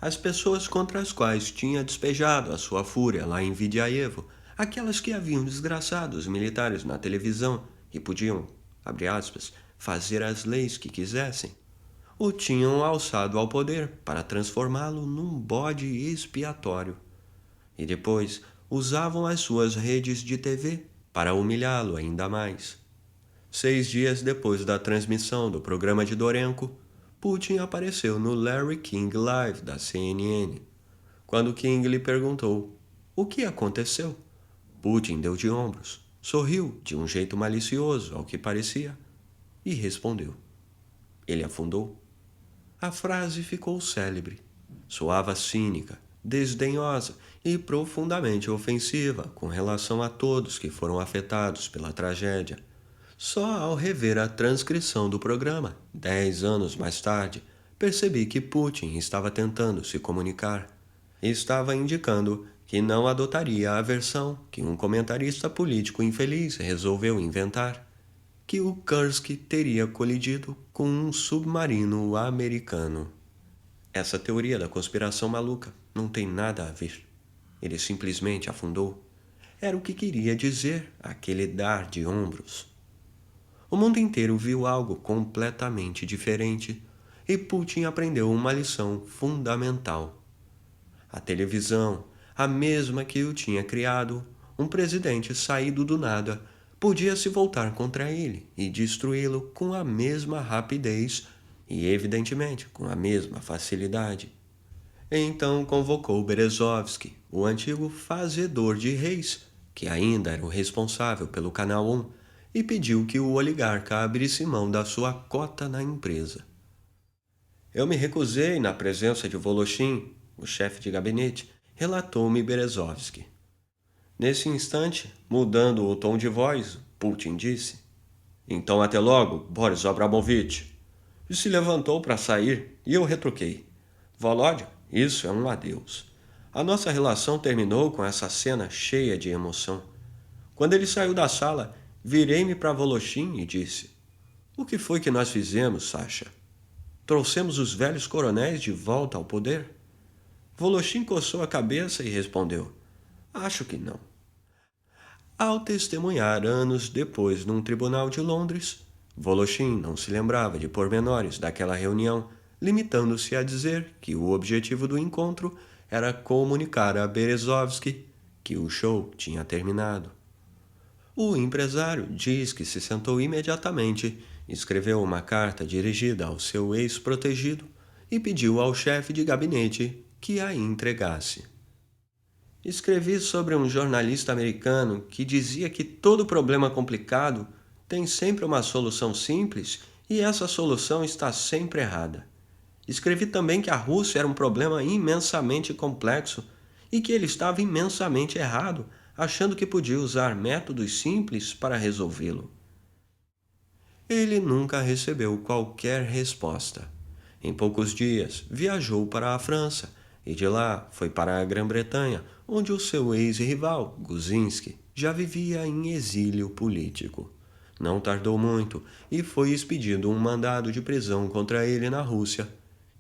As pessoas contra as quais tinha despejado a sua fúria lá em Vidiaevo, aquelas que haviam desgraçado os militares na televisão e podiam, abre aspas, fazer as leis que quisessem, o tinham alçado ao poder para transformá-lo num bode expiatório. E depois usavam as suas redes de TV para humilhá-lo ainda mais. 6 dias depois da transmissão do programa de Dorenko, Putin apareceu no Larry King Live da CNN. Quando King lhe perguntou o que aconteceu, Putin deu de ombros, sorriu de um jeito malicioso, ao que parecia, e respondeu. Ele afundou. A frase ficou célebre. Soava cínica, desdenhosa e profundamente ofensiva com relação a todos que foram afetados pela tragédia. Só ao rever a transcrição do programa, 10 anos mais tarde, percebi que Putin estava tentando se comunicar. Estava indicando que não adotaria a versão que um comentarista político infeliz resolveu inventar, que o Kursk teria colidido com um submarino americano. Essa teoria da conspiração maluca não tem nada a ver. Ele simplesmente afundou. Era o que queria dizer aquele dar de ombros. O mundo inteiro viu algo completamente diferente e Putin aprendeu uma lição fundamental. A televisão, a mesma que o tinha criado, um presidente saído do nada, podia se voltar contra ele e destruí-lo com a mesma rapidez e, evidentemente, com a mesma facilidade. Então convocou Berezovsky, o antigo fazedor de reis, que ainda era o responsável pelo Canal 1, e pediu que o oligarca abrisse mão da sua cota na empresa. Eu me recusei na presença de Voloshin, o chefe de gabinete, relatou-me Berezovsky. Nesse instante, mudando o tom de voz, Putin disse: Então até logo, Boris Abramovich. E se levantou para sair e eu retruquei: Volodya, isso é um adeus. A nossa relação terminou com essa cena cheia de emoção. Quando ele saiu da sala, virei-me para Voloshin e disse: O que foi que nós fizemos, Sasha? Trouxemos os velhos coronéis de volta ao poder? Voloshin coçou a cabeça e respondeu: Acho que não. Ao testemunhar anos depois num tribunal de Londres, Voloshin não se lembrava de pormenores daquela reunião, limitando-se a dizer que o objetivo do encontro era comunicar a Berezovsky que o show tinha terminado. O empresário diz que se sentou imediatamente, escreveu uma carta dirigida ao seu ex-protegido e pediu ao chefe de gabinete que a entregasse. Escrevi sobre um jornalista americano que dizia que todo problema complicado tem sempre uma solução simples e essa solução está sempre errada. Escrevi também que a Rússia era um problema imensamente complexo e que ele estava imensamente errado, achando que podia usar métodos simples para resolvê-lo. Ele nunca recebeu qualquer resposta. Em poucos dias, viajou para a França e de lá foi para a Grã-Bretanha, onde o seu ex-rival, Guzinski, já vivia em exílio político. Não tardou muito e foi expedido um mandado de prisão contra ele na Rússia,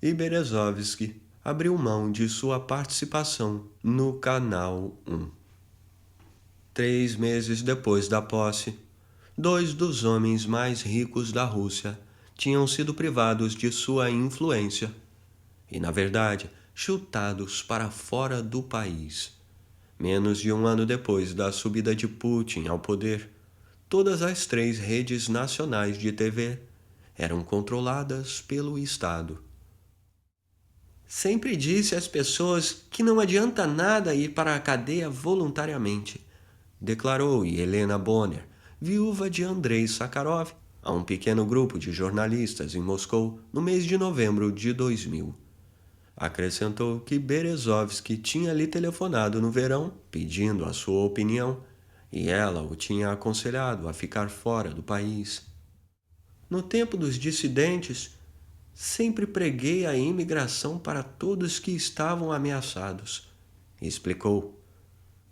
e Berezovsky abriu mão de sua participação no Canal 1. 3 meses depois da posse, 2 dos homens mais ricos da Rússia tinham sido privados de sua influência e, na verdade, chutados para fora do país. Menos de um ano depois da subida de Putin ao poder, todas as 3 redes nacionais de TV eram controladas pelo Estado. Sempre disse às pessoas que não adianta nada ir para a cadeia voluntariamente, declarou Helena Bonner, viúva de Andrei Sakharov, a um pequeno grupo de jornalistas em Moscou no mês de novembro de 2000. Acrescentou que Berezovsky tinha lhe telefonado no verão pedindo a sua opinião e ela o tinha aconselhado a ficar fora do país. No tempo dos dissidentes, sempre preguei a imigração para todos que estavam ameaçados, explicou.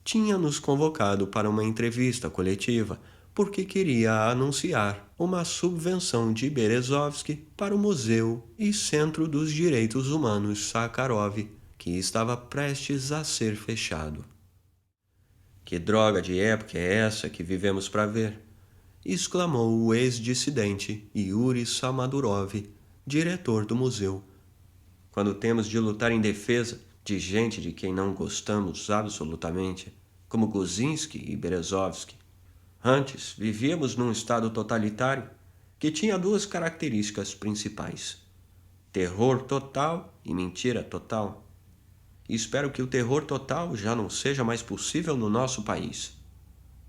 Tinha nos convocado para uma entrevista coletiva porque queria anunciar uma subvenção de Berezovsky para o Museu e Centro dos Direitos Humanos Sakharov, que estava prestes a ser fechado. Que droga de época é essa que vivemos para ver? Exclamou o ex-dissidente Yuri Samadurov, diretor do museu. Quando temos de lutar em defesa de gente de quem não gostamos absolutamente, como Guzinski e Berezovsky. Antes, vivíamos num estado totalitário que tinha 2 características principais: terror total e mentira total. E espero que o terror total já não seja mais possível no nosso país.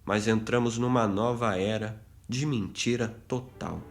Mas entramos numa nova era de mentira total.